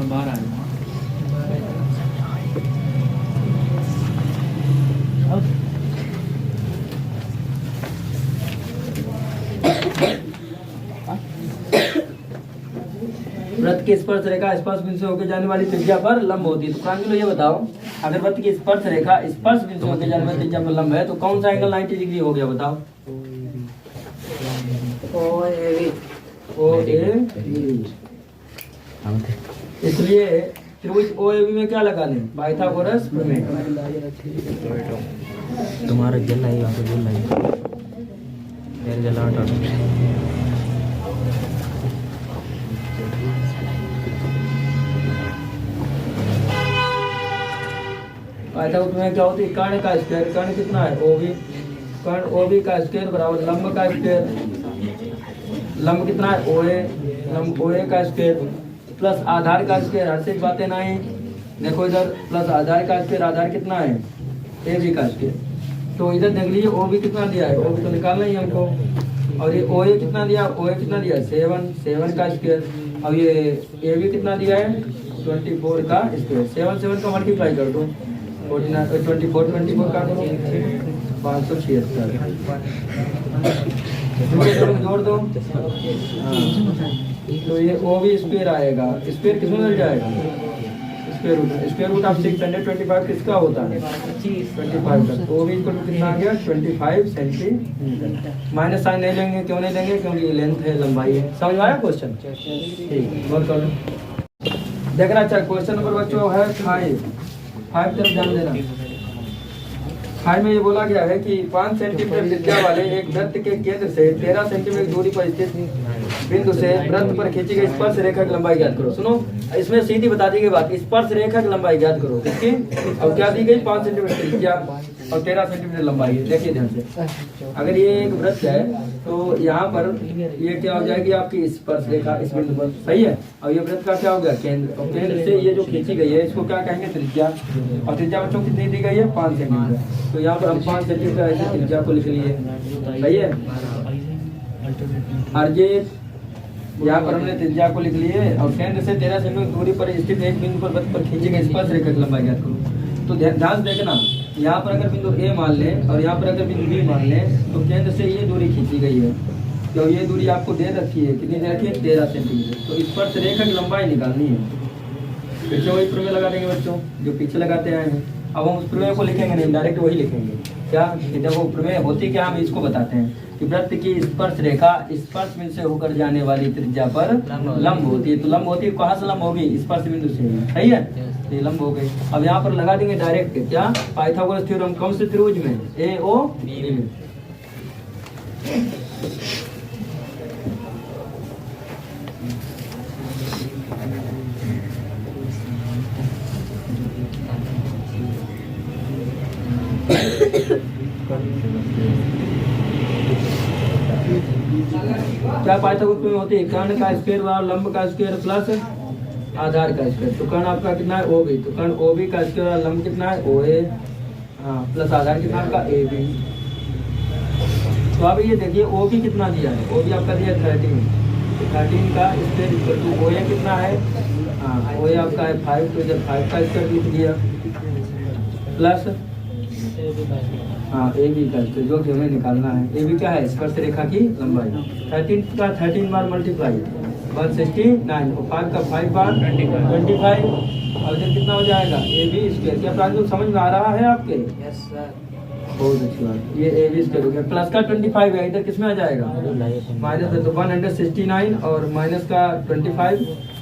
A: बाहर आ वृत्त की स्पर्श रेखा स्पर्श बिंदु से होकर जाने वाली त्रिज्या पर लंब होती है। तो प्रांजल ये बताओ, अगर वृत्त की स्पर्श रेखा स्पर्श बिंदु से होकर जाने वाली त्रिज्या पर लंब है तो कौन सा एंगल 90 डिग्री हो गया, बताओ। ओ ए बी। इसलिए त्रिभुज ओ ए बी में क्या लगा लें, पाइथागोरस प्रमेय।
B: तुम्हारा जल है वहाँ पे जल है, मेरे जला हटा
A: पाइथागोरस प्रमेय क्या होती है, कर्ण का स्क्वायर, कर्ण कितना है ओ बी, कर्ण ओ बी का स्क्वायर बराबर लंब का स्क्वायर, लंब कितना है ओ ए, लंब ओ ए का स्क्वायर प्लस आधार का स्क्वायर, हर से बातें नहीं। देखो इधर प्लस आधार का स्क्वायर, आधार कितना है ए बी का स्क्वायर, तो इधर देख लीजिए ओ बी कितना दिया है, ओ बी तो निकालना ही हमको। और ये ओ ए कितना दिया, ओ ए कितना दिया 7, 7 का स्क्वायर। और ये ए बी कितना दिया है 24 का स्क्वायर। 7 7 का मल्टीप्लाई कर दो, 24 का करो 576, जोड़ दो। तो ये ओ भी स्क्वायर आएगा, स्क्वायर किसमें मिल जाएगा, स्क्वायर रूट ऑफ 625 किसका होता है 25 का। तो ओ भी इक्वल टू कितना आ गया 25 सेंटीमीटर। माइनस साइन नहीं लेंगे, क्यों नहीं लेंगे, क्योंकि ये लेंथ है, लंबाई है। समझ में आया क्वेश्चन, ठीक नोट कर लो। देखना अच्छा क्वेश्चन नंबर बच्चों है 5 तरफ ध्यान देना। 5 में ये बोला गया है कि 5 सेंटीमीटर त्रिज्या वाले एक वृत्त के केंद्र से 13 सेंटीमीटर दूरी पर स्थित बिंदु से वृत्त पर खींची गई स्पर्श रेखा की लंबाई ज्ञात करो। सुनो, इसमें सीधी बता दी गई बात, स्पर्श रेखा की लंबाई ज्ञात करो किसकी, अब क्या दी गई 5 सेंटीमीटर त्रिज्या और 13 सेंटीमीटर लंबाई है। देखिए ध्यान से, अगर ये एक वृत्त है तो यहाँ पर ये क्या हो जाएगी आपकी स्पर्श रेखा इस बिंदु पर, सही है। और ये वृत्त का क्या हो गया केंद्र, और केंद्र से ये जो खींची गई है इसको क्या कहेंगे त्रिज्या, और त्रिज्या बच्चों कितनी दी गई है 5 सेंटीमीटर। तो यहाँ पर हम 5 सेंटीमीटर ऐसे त्रिज्या को लिख लिए, सही है। अर्जित यहाँ पर हमने त्रिज्या को लिख लिए और केंद्र से 13 सेंटीमीटर दूरी पर स्थित एक बिंदु पर वृत्त पर खींची गई स्पर्श रेखा की लंबाई ज्ञात करो। तो ध्यान देखना, यहाँ पर अगर बिंदु ए मान लें और यहाँ पर अगर बिंदु बी मान लें तो केंद्र से ये दूरी खींची गई है, जो ये दूरी आपको दे रखी है, कितनी दे रखी है, 13 सेंटीमीटर। तो स्पर्श रेखा की लंबाई निकालनी है। फिर से वही प्रमेय लगा देंगे बच्चों जो पीछे लगाते आए हैं। अब हम उस प्रमेय को लिखेंगे नहीं, डायरेक्ट वही लिखेंगे। क्या कि देखो प्रमेय होती क्या, हम इसको बताते हैं कि वृत्त की स्पर्श रेखा स्पर्श बिंदु से होकर जाने वाली त्रिज्या पर लंब होती है। तो लंब होती है, कहाँ से लंब होगी, स्पर्श बिंदु से, सही है। तो ये लंब हो गई। अब यहाँ पर लगा देंगे डायरेक्ट क्या, पाइथागोरस थ्योरम। कौन से त्रिभुज में, ए ओ बी में। क्या पाइथागोरस में होती है, कर्ण का स्क्वायर और लंब का स्क्वायर प्लस आधार का स्क्वायर। तो कर्ण आपका कितना है, ओ बी। तो कर्ण ओ बी का स्क्वायर और लंब कितना है, ओ ए, हाँ, प्लस आधार कितना आपका, ए बी। तो अब ये देखिए ओ बी कितना दिया है, ओ बी आपका दिया 13। तो 13 का square equal to O A कितना है, हाँ, ओ ए आपका है 5। तो इधर 5 का स्क्वायर लिख दिया प्लस, हाँ, ए बी का स्क्वायर, जो कि हमें निकालना है। ए बी क्या है, स्पर्श रेखा की लंबाई। 13 का 13 बार मल्टीप्लाई 169, और 5 का 5 बार 25। और इधर कितना हो जाएगा, ए बी स्क्वायर। क्या प्रांजल समझ में आ रहा है आपके?
B: Yes sir.
A: बहुत अच्छी बात। ये ए बी स्क्वायर हो गया, प्लस का 25 है, इधर किसमें आ जाएगा, माइनस है। तो 169 और माइनस का 25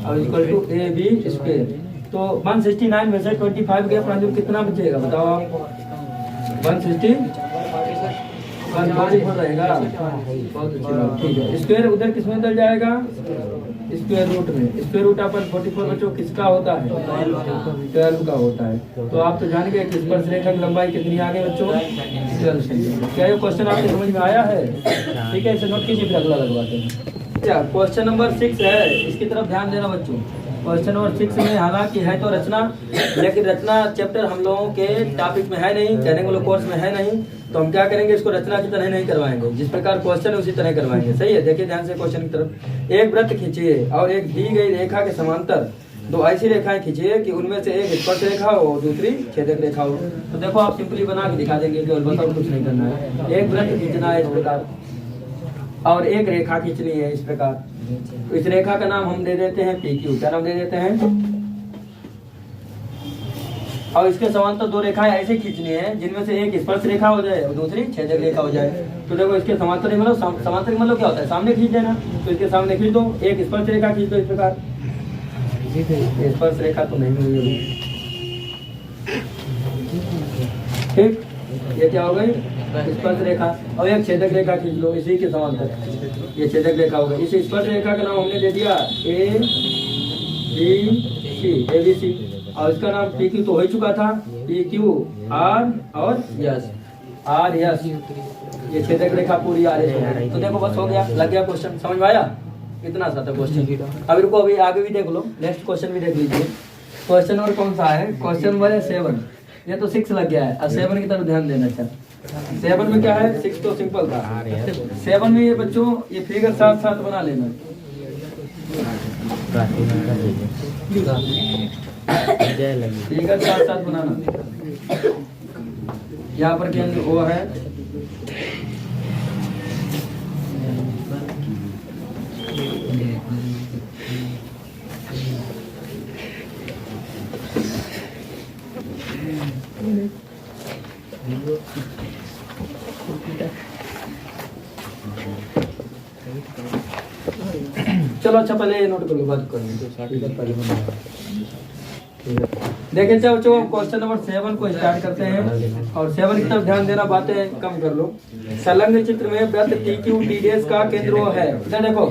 A: और equal to A B square. तो 169 में से 25 गया, प्रांजल कितना बचेगा बताओ आप, 160 144 रहेगा। बहुत अच्छी बात, ठीक है। स्क्वायर उधर किसमें चल जाएगा, स्क्वायर रूट में। स्क्वायर रूट अपन 44 बच्चों किसका होता है, 12 का होता है। तो आप तो जान गए कि स्पर्श रेखा की लंबाई कितनी आ गई बच्चों, 12 सेंटीमीटर। क्या ये क्वेश्चन आपके समझ में आया है? ठीक है, इसे नोट कीजिए, फिर अगला लगवाते हैं। अच्छा, क्वेश्चन नंबर 6 है, इसकी तरफ ध्यान देना बच्चों। क्वेश्चन नंबर 6 में हालांकि है तो रचना, लेकिन रचना चैप्टर हम लोगों के टॉपिक में है नहीं, कहने को कोर्स में है नहीं। तो हम क्या करेंगे, इसको रचना की तरह नहीं करवाएंगे, जिस प्रकार क्वेश्चन है उसी तरह करवाएंगे। सही है, देखिए ध्यान से क्वेश्चन की तरफ। एक वृत्त खींचिए और एक दी गई रेखा के समांतर 2 ऐसी रेखाएं खींचिए कि उनमें से एक स्पर्श रेखा हो और दूसरी छेदक रेखा हो। तो देखो आप सिंपली बना के दिखा देंगे, केवल बताओ, कुछ नहीं करना है। एक वृत्त खींचना है इस प्रकार और एक रेखा खींचनी है इस प्रकार। तो इस रेखा का नाम हम दे देते हैं पी क्यू। क्या नाम दे देते हैं? और इसके समांतर 2 रेखाएं ऐसे खींचनी है जिनमें से एक स्पर्श रेखा हो जाए और दूसरी छेदक रेखा हो जाए। तो देखो इसके समांतर मतलब, समांतर मतलब क्या होता है, सामने खींच देना। तो इसके सामने खींच दो, एक स्पर्श रेखा खींच दो इस प्रकार। स्पर्श रेखा तो नहीं हुई अभी, ठीक। ये क्या हो गई, स्पर्श रेखा। और एक छेदक रेखा खींच लो इसी के समांतर, ये छेदक रेखा हो गई। इस स्पर्श रेखा का नाम हमने दे दिया A B C, A B C. और इसका नाम पी क्यू तो हो ही चुका था, पी क्यू आर और यस, आर यस। ये छेदक रेखा पूरी आ रही है। तो देखो बस हो गया, लग गया क्वेश्चन, समझ में आया? इतना सा था क्वेश्चन। अब इनको अभी आगे भी देख लो, नेक्स्ट क्वेश्चन भी देख लीजिए। क्वेश्चन नंबर कौन सा है, क्वेश्चन नंबर 7। ये तो 6 लग गया है, अब 7 की तरफ ध्यान देना। अच्छा 7 में क्या है, 6 तो सिंपल था। 7 में ये बच्चों ये फिगर साथ साथ बना लेना, फिगर साथ साथ बनाना। यहाँ पर केंद्र ओ है, चलो अच्छा पहले ये नोट करो, बात करेंगे। देखिए बच्चों क्वेश्चन नंबर 7 को स्टार्ट करते हैं और 7 की तरफ ध्यान देना, बातें कम कर लो। संलग्न चित्र में वृत्त टी क्यू टी डैश का केंद्र O है। इधर देखो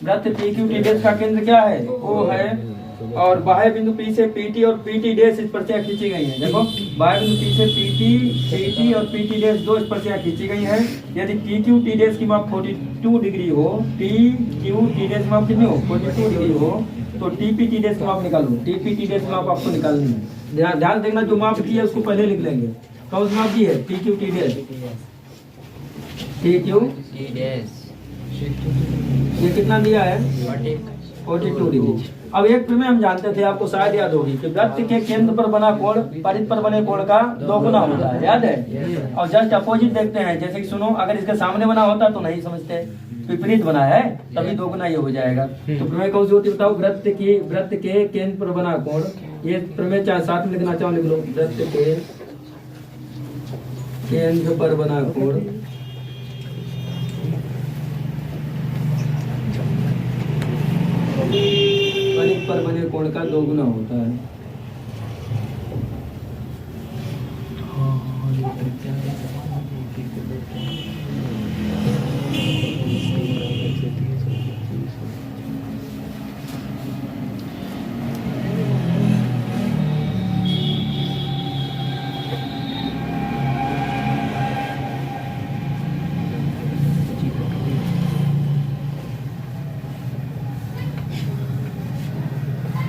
A: वृत्त टी क्यू टी डैश का केंद्र क्या है, O है। और बाह्य बिंदु P से PT और PT डैश स्पर्शियां खींची गई हैं। देखो बाह्य बिंदु P से PT और PT डैश 2 स्पर्शियां खींची गई हैं। यदि TQ T डैश की माप 42 डिग्री हो, TQ T डैश की माप कितनी हो, 42 डिग्री हो, तो TP T डैश की माप निकालो। TP T डैश की माप आपको निकालनी है। ध्यान देना, जो माप दी है उसको पहले लिख लेंगे। कौन सी माप दी है, TQ T dash, TQ T dash. ये कितना दिया है, 42 डिग्री। अब एक में हम जानते थे, आपको शायद याद होगी कि वृत्त के केंद्र पर बना कोण परिध पर बने कोण का 2 गुना होता है, याद है। और जस्ट अपोजिट देखते हैं, जैसे कि सुनो, अगर इसके सामने बना होता तो नहीं समझते, विपरीत बना है तभी दो गुना ये हो जाएगा। तो प्रमेय कौन सी होती है बताओ? वृत्त के केंद्र पर बना कोण। ये प्रमेय चाहे साथ में लिखना चाहो लिख लो। वृत्त के केंद्र पर बना कोण परिध पर बने कोण का दो गुना होता है।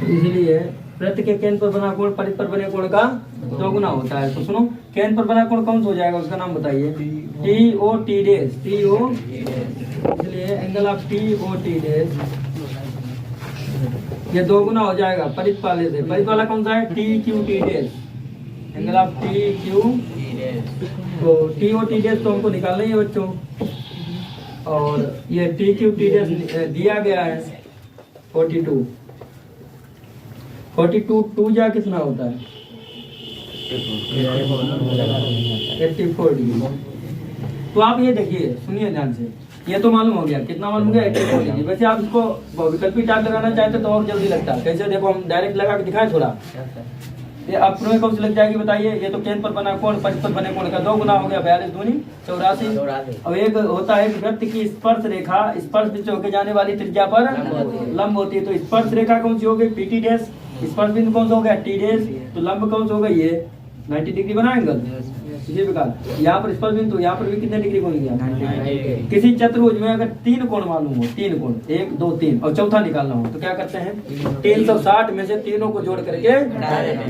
A: इसीलिए वृत्त के केंद्र पर बना कोण परिध पर बने कोण का दो गुना होता है। तो सुनो, केंद्र पर बना कोण कौन सा हो जाएगा उसका नाम बताइए? T O T dash, T O, इसलिए angle of T O T dash ये दो गुना हो जाएगा परिध वाले से। परिध वाला कौन सा है? T Q T dash, angle of T Q. तो टी ओ टी डेश तो हमको निकालना ही है बच्चों, और ये टी क्यू टी डेश दिया गया है 42। 42 टू जा कितना होता है? 84 डिग्री। तो आप ये देखिए, सुनिए ध्यान से, ये तो मालूम हो गया कितना मालूम हो गया 84 डिग्री। वैसे आप इसको विकल्पी चार्ट लगाना चाहते तो और जल्दी लगता है। कैसे देखो, हम डायरेक्ट लगा के दिखाएं थोड़ा। ये आप प्रमेय कौन सी लग जाएगी बताइए? ये तो केंद्र पर बना कोण परिध पर बने कोण का दो गुना हो गया 42 दूनी 84। अब एक होता है वृत्त की स्पर्श रेखा, स्पर्श बिंदु से होकर जाने वाली त्रिज्या पर लंब होती है। तो स्पर्श रेखा कौन सी हो गई? PT dash. स्पर्श बिंदु कौन सा हो गया? T dash. तो लंब कौन सा होगा? ये 90 डिग्री बना एंगल। इसी प्रकार यहाँ पर स्पर्श बिंदु, यहाँ पर भी कितने डिग्री बन गया? किसी चतुर्भुज में अगर तीन कोण मालूम हो, तीन कोण 1 2 3 और चौथा निकालना हो तो क्या करते हैं? 360 में से तीनों को जोड़ करके,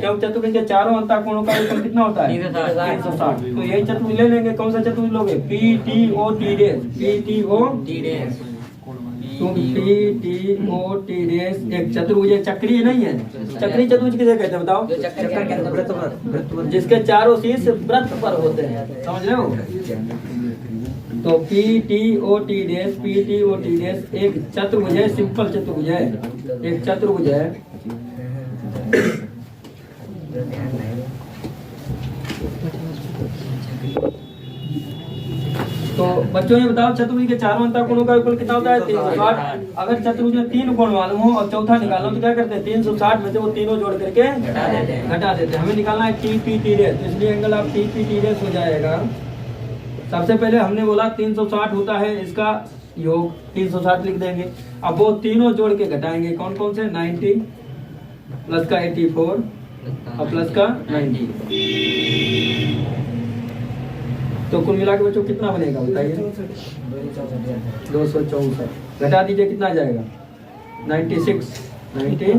A: क्यों चतुर्भुज के चारों अंतः कोणों का योग कितना होता है? 360। तो यही चतुर्भुज ले लेंगे। कौन सा चतुर्भुज लोगे? P T O T dash, P T O T dash. P T O T dash एक चतुर्भुज है, चक्रीय नहीं है। चक्रीय चतुर्भुज किसे कहते हैं बताओ? जिसके चारों शीर्ष वृत्त पर होते हैं, समझ रहे हो? तो P T O T dash, P T O T dash एक चतुर्भुज है, सिंपल चतुर्भुज है, एक चतुर्भुज है। तो बच्चों ये बताओ, चतुर्भुज के चारों अंतः कोणों का योग कितना होता है? 360। अगर चतुर्भुज में तीन कोण मालूम हो और चौथा निकालना तो क्या करते हैं? 360 में से वो तीनों जोड़ करके घटा देते हैं। हमें निकालना है टी पी टी डैश, इसलिए एंगल आप टी पी टी डैश हो जाएगा। सबसे पहले हमने बोला 360 होता है इसका योग, 360 लिख देंगे। अब वो तीनों जोड़ के घटाएंगे। कौन कौन से? 90 प्लस का 84 और प्लस का 90। तो कुल मिला के बच्चों कितना बनेगा बताइए? 264। घटा दीजिए कितना आ जाएगा? 96 90।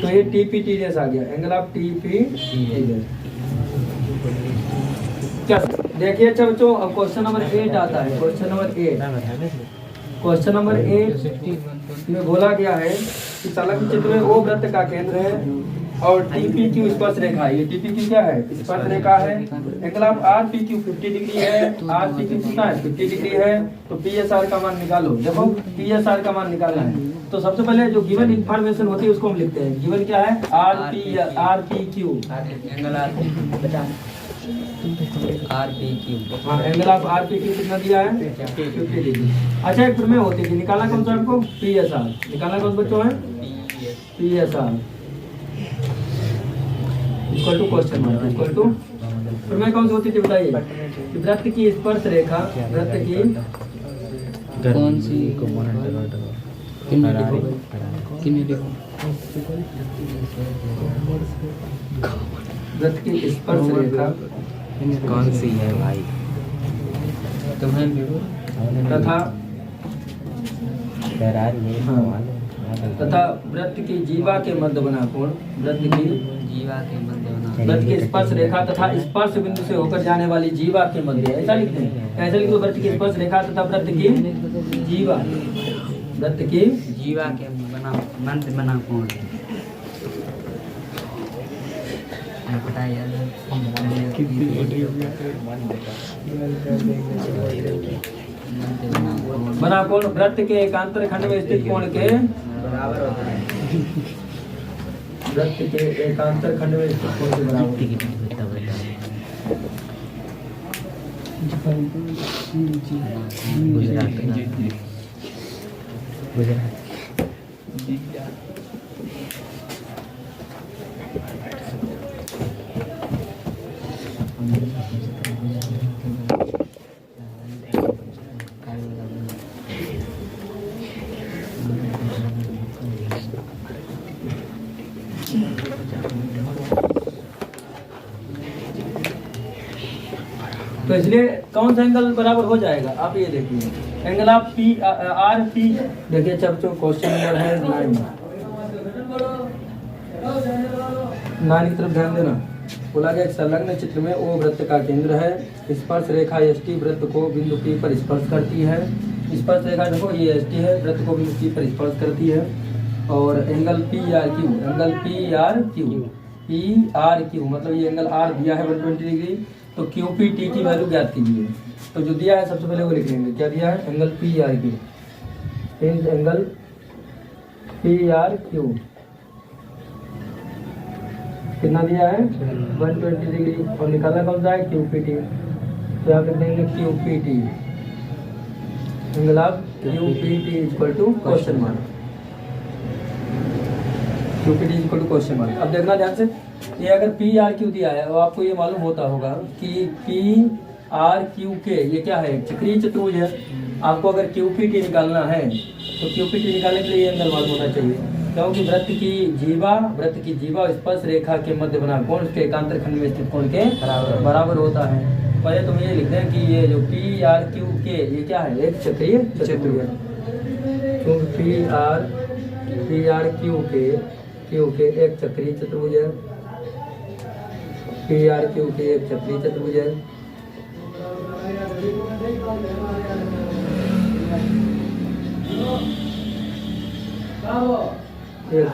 A: तो ये टी पी टी डैश आ गया, angle of T P T dash. देखिए अच्छा बच्चों, अब क्वेश्चन नंबर 8 आता है। क्वेश्चन नंबर 8, क्वेश्चन नंबर 8 में बोला गया है कि संलग्न चित्र में वो वृत्त का केंद्र है और टीपी क्यू स्पर्श रेखा है। ये टीपी क्यू क्या है? स्पर्श रेखा है। Angle of R P Q 50 degree है। आर पी क्यू कितना है? 50 डिग्री है। तो पी एस आर का मान निकालो। देखो पी एस आर का मान निकालना है तो सबसे पहले जो गिवन इन्फॉर्मेशन होती है उसको हम लिखते हैं। गिवन क्या है? R P Q, angle R P Q. हाँ, angle of R P Q कितना दिया है? 50 डिग्री। अच्छा एक प्रमेय होती है, निकालना कौन सा आपको? P S R. निकालना कौन बच्चों है? P S R equal to question mark equal to प्रमेय कौन सी होती थी बताइए? वृत्त की स्पर्श रेखा, वृत्त की
B: कौन सी
A: वृत्त की स्पर्श रेखा
B: कौन सी है भाई?
A: तथा तथा वृत्त की जीवा के मध्य बना कोण, वृत्त की
B: जीवा के मध्य बना,
A: वृत्त की स्पर्श रेखा तथा स्पर्श बिंदु से होकर जाने वाली जीवा के मध्य, ऐसा लिखते हैं। ऐसे लिख दो, वृत्त की स्पर्श रेखा तथा वृत्त की जीवा, वृत्त की
B: जीवा के बना मध्य बना कोण।
A: बना कोण वृत्त के एकांतर खंड में स्थित कोण के
B: बराबर होता है।
A: वृत्त के एकांतर खंड में स्थित कोण के बराबर।
B: गुजरात गुजरात
A: तो इसलिए कौन सा एंगल बराबर हो जाएगा, आप ये देखिए एंगल आप पी आर पी देखिए। जब जो क्वेश्चन नंबर है 9 की तरफ ध्यान देना। बोला गया संलग्न चित्र में ओ वृत्त का केंद्र है, स्पर्श रेखा एस टी वृत्त को बिंदु पी पर स्पर्श करती है। स्पर्श रेखा देखो ये एस टी है, वृत्त को बिंदु पी पर स्पर्श करती है। और angle P R Q, angle P R Q मतलब ये एंगल आर दिया है 120 डिग्री। तो क्यू पी टी की वैल्यू ज्ञात कीजिए। तो जो दिया है सबसे पहले वो लिख लेंगे। क्या दिया है? Angle P R Q, angle P R Q कितना दिया है? 120 डिग्री। और निकालना कौन सा है? Q P T. तो यहाँ लिख देंगे Q P T, angle of Q P T equal to question mark, Q P T equal to question mark. अब देखना ध्यान से, ये अगर पी आर क्यू दिया है और आपको ये मालूम होता होगा कि पी आर क्यू के ये क्या है? चक्रीय चतुर्भुज है। आपको अगर क्यू पी टी निकालना है तो क्यू पी टी निकालने के लिए ये एंगल मालूम होना चाहिए, क्योंकि वृत्त की जीवा स्पर्श रेखा के मध्य बना कोण उसके एकांतर खंड में स्थित कोण के बराबर होता है। पहले तुम ये लिख दें कि ये जो पी आर क्यू के ये क्या है? एक चक्रीय चतुर्भुज है। तो पी आर क्यू के एक चक्रीय चतुर्भुज है। पी आर क्यू के एक चक्रीय चतुर्भुज है। एक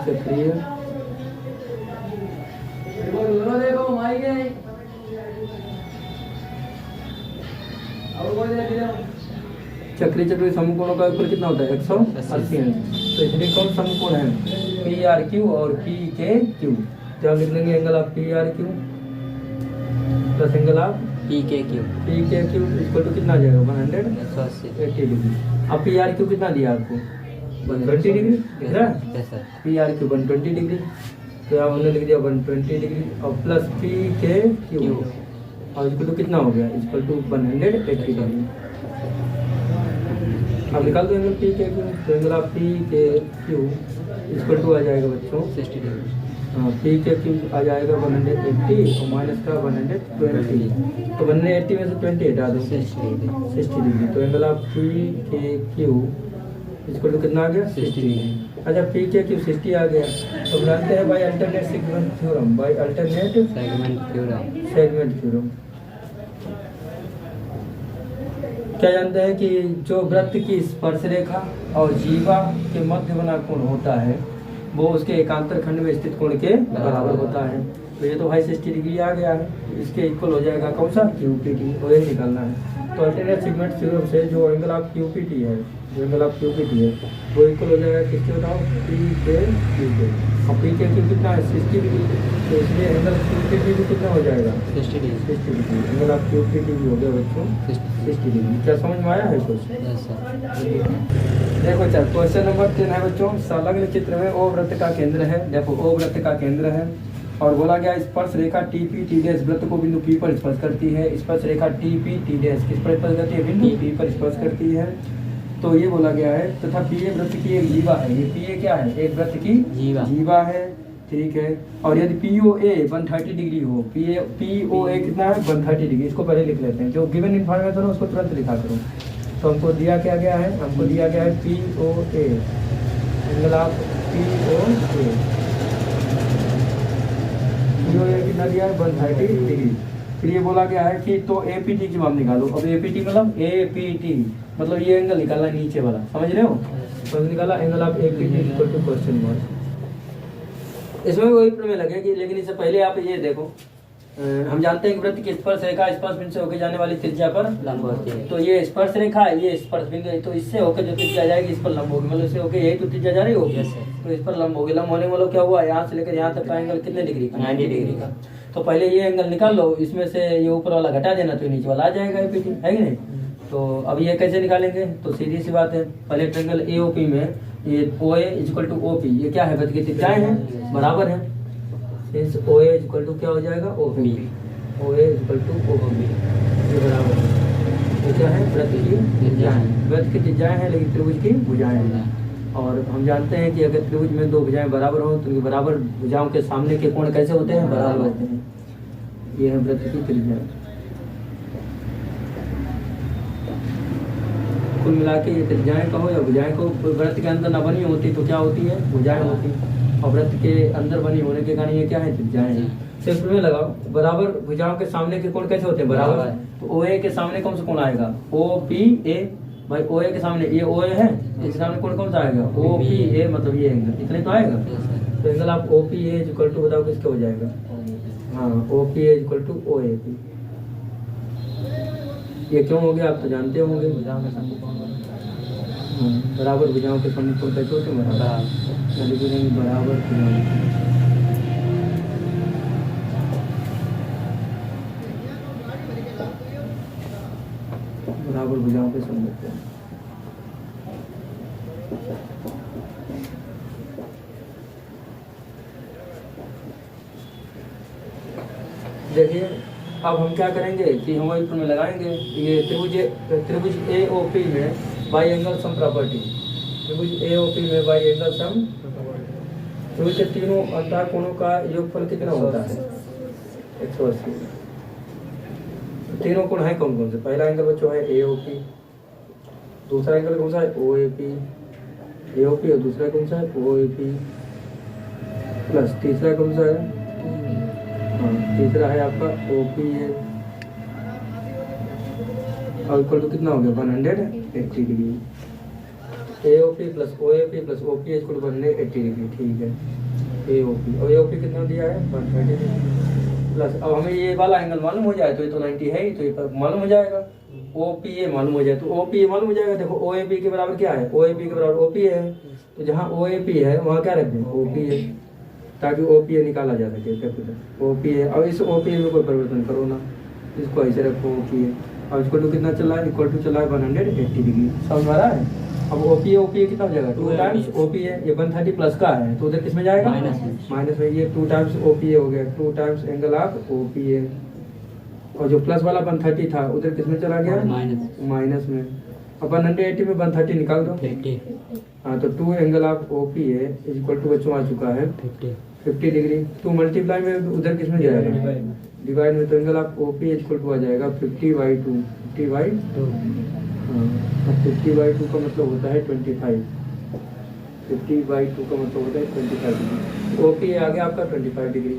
A: चक्रीय चतुर्भुज समकोणों का ऊपर कितना होता है? 180 है। तो इसलिए कौन समकोण है? पी आर क्यू और पी के क्यू। तो आप लिख लेंगे angle of P R Q plus angle of
B: P K Q
A: equal to कितना आ जाएगा? 180 डिग्री। अब पी आर क्यू कितना दिया आपको? 120 डिग्री दिख रहा है? P R Q 120 degree. तो यहाँ हमने लिख दिया 120 डिग्री और प्लस पी के क्यू और इक्वल टू कितना हो गया? Equal to 180 degree. अब निकाल दो एंगल पी के क्यू। तो angle of P K Q equal to आ जाएगा बच्चों 60 डिग्री। हाँ, पी के क्यू आ जाएगा 180 और माइनस का 120। तो 180 में से 20 हटा दो 60 डिग्री। तो angle of P K Q इसको तो कितना आ गया? 60 डिग्री। अच्छा, पी के क्यू 60 आ गया। तो जानते हैं by alternate segment theorem, segment theorem क्या जानते हैं कि जो वृत्त की स्पर्श रेखा और जीवा के मध्य बना कोण होता है वो उसके एकांतर खंड में स्थित कोण के बराबर होता है। तो ये तो भाई 60 डिग्री आ गया है, इसके इक्वल हो जाएगा कौन सा? Q P T. वो ये निकालना है। तो अल्टरनेट सेगमेंट थ्योरम से जो angle of Q P T है, जो angle of Q P T है वो इक्वल हो जाएगा किसके? बताओ, पी के क्यू के। और पी के क्यू कितना है? 60 डिग्री। तो इसलिए एंगल क्यू पी टी भी कितना हो जाएगा? 60 degree. Angle of Q P T भी हो गया बच्चों 60 डिग्री। क्या समझ में आया है कुछ? देखो चल, क्वेश्चन नंबर 10 है बच्चों। संलग्न चित्र में ओ वृत्त का केंद्र है। देखो ओ वृत्त का केंद्र है और बोला गया स्पर्श रेखा टी पी टी डैश वृत्त को बिंदु पी पर स्पर्श करती है। स्पर्श रेखा टी पी टी डैश किस पर स्पर्श करती है? बिंदु पी पर स्पर्श करती है। तो ये बोला गया है तथा पी ए वृत्त की एक जीवा है। ये पी ए क्या है? एक वृत्त की जीवा है, ठीक है। और यदि पी ओ ए 130 डिग्री हो, पी ओ ए कितना है? 130 डिग्री। इसको पहले लिख लेते हैं, जो गिवन इन्फॉर्मेशन हो उसको तुरंत लिखा करो। तो हमको दिया क्या गया है? हमको दिया गया है P O A, angle of P O A कितना दिया है? 130 डिग्री। फिर ये बोला गया है कि तो ए पी टी की मान निकालो। अब ए पी टी मतलब ए पी टी मतलब ये एंगल निकालना नीचे वाला, समझ रहे हो? तो निकाला angle of A P T equal to question mark. इसमें वही प्रमेय लगेगी, लेकिन इससे पहले आप ये देखो हम जानते हैं कि वृत्त की स्पर्श रेखा स्पर्श बिंदु से होकर जाने वाली त्रिज्या पर
B: लंब होती है।
A: तो ये स्पर्श रेखा है, ये स्पर्श बिंदु है, तो इससे होकर जो त्रिज्या जाएगी इस पर लंब होगी, मतलब इससे होकर यही तो त्रिज्या जा रही होगी,
B: Yes, sir.
A: तो इस पर लंब होगी। लंब होने वाला क्या हुआ, यहाँ से लेकर यहाँ तक का एंगल कितने डिग्री का, 90 डिग्री का। तो पहले ये एंगल निकाल लो, इसमें से ये ऊपर वाला घटा देना तो नीचे वाला आ जाएगा एपीटी, है कि नहीं। तो अब ये कैसे निकालेंगे, तो सीधी सी बात है, पहले ट्रायंगल एओपी में ये OA इक्वल टू OP, ये क्या है, वृत्त की त्रिज्याएं हैं, बराबर है। सिंस OA इक्वल टू क्या हो जाएगा, OP, OA equal to OP, ये बराबर है। ये क्या है, वृत्त की त्रिज्याएं, वृत्त की त्रिज्याएं हैं लेकिन त्रिभुज की भुजाएं हैं। और हम जानते हैं कि अगर त्रिभुज में दो भुजाएं बराबर हो तो उनकी बराबर भुजाओं के सामने के कोण कैसे होते हैं, बराबर होते हैं। ये है वृत्त की त्रिज्या। कुल मिला के ये त्रिज्याएं कहो या भुजाएं को, वृत्त के अंदर न बनी होती तो क्या होती है, भुजाएं होती, और वृत्त के अंदर बनी होने के कारण ये क्या है, त्रिज्याएं हैं। सिर्फ में लगाओ, बराबर भुजाओं के सामने के कोण कैसे होते हैं, बराबर। तो OA के सामने कौन सा कोण आएगा, OPA, भाई OA के सामने ये OA है, इसके सामने कोण कौन सा आएगा, OPA, मतलब ये एंगल, इतने तो आएगा। तो एंगल आप OPA इक्वल टू बताओ किसके हो जाएगा, हाँ OPA इक्वल टू OAP। ये क्यों हो गया आप तो जानते होंगे,
B: भुजाओं के सामने कौन बना?
A: बराबर भुजाओं के सामने कोण कैसे होते हैं, बराबर भुजाओं बराबर भुजाओं के सामने होते हैं। देखिए अब हम क्या करेंगे कि हम वही में लगाएंगे, ये त्रिभुज AOP में बाई एंगल सम प्रॉपर्टी, त्रिभुज AOP में बाई एंगल सम, त्रिभुज के तीनों अंतः कोणों का योगफल कितना होता है, 180। तीनों कोण है कौन कौन से, पहला एंगल बच्चों है AOP, दूसरा एंगल कौन सा है OAP, AOP, और दूसरा कौन सा है OAP, प्लस तीसरा कौन सा है, तीसरा है आपका OPA, और इक्वल टू कितना हो गया, 180 degree. AOP plus OAP plus OPA equal to 180 degree, ठीक है। AOP और AOP कितना दिया है, 130 डिग्री प्लस, अब हमें ये वाला एंगल मालूम हो जाए तो ये तो 90 है ही, तो ये मालूम हो जाएगा। OPA मालूम हो जाए तो OPA मालूम हो जाएगा। देखो OAP के बराबर क्या है, OAP के बराबर OPA है, तो जहाँ OAP है वहाँ क्या रख दें, OPA, ताकि OPA निकाला जा सके, कैपिटल OPA। और इस OPA में कोई परिवर्तन करो ना, इसको ऐसे रखो OPA, और इक्वल टू कितना चला है, इक्वल टू चला है 180 डिग्री, समझ आ रहा है। अब OPA कितना हो जाएगा, 2 टाइम्स OPA, ये 130 प्लस का है तो उधर किस में जाएगा, माइनस में, ये 2 टाइम्स OPA हो गया, 2 टाइम्स एंगल ऑफ OPA, और जो प्लस वाला 130 था उधर किस में चला गया, माइनस में। अब 180 में 130 निकाल दो, हाँ, तो 2 angle of OPA equal to बच्चों आ चुका है 50 डिग्री। 2 मल्टीप्लाई में उधर किस में जाएगा, डिवाइड में, तो angle of OPA equal to आ जाएगा 50/2, 50/2, हाँ, 50/2 का मतलब होता है 25, 50/2 का मतलब होता है 25 डिग्री। OPA आ गया आपका 25 डिग्री।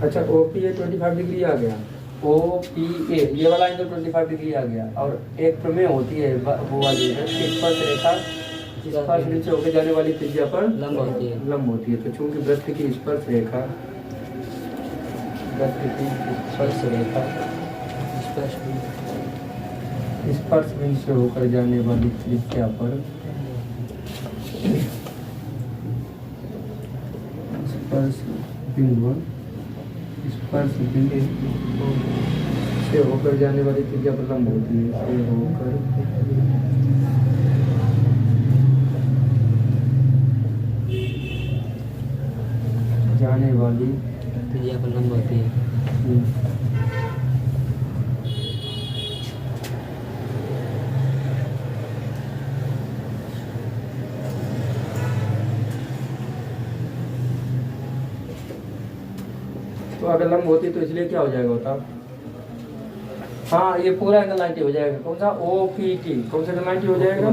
A: अच्छा OPA 25 डिग्री आ गया, OPA ये वाला एंगल 25 डिग्री आ गया। और एक प्रमेय होती है वो वाली है, स्पर्श रेखा स्पर्श नीचे होकर जाने वाली त्रिज्या पर लंब होती है। तो चूंकि वृत्त की स्पर्श रेखा स्पर्श बिंदु से होकर जाने वाली त्रिज्या पर स्पर्श बिंदु से होकर जाने वाली त्रिज्या पर लंब होती है, से होकर जाने वाली
B: त्रिज्या पर लंब होती है।
A: तो अगर लंब होती तो इसलिए क्या हो जाएगा होता, हाँ, ये पूरा एंगल 90 हो जाएगा। कौन सा, OPT, कौन सा एंगल 90 हो जाएगा,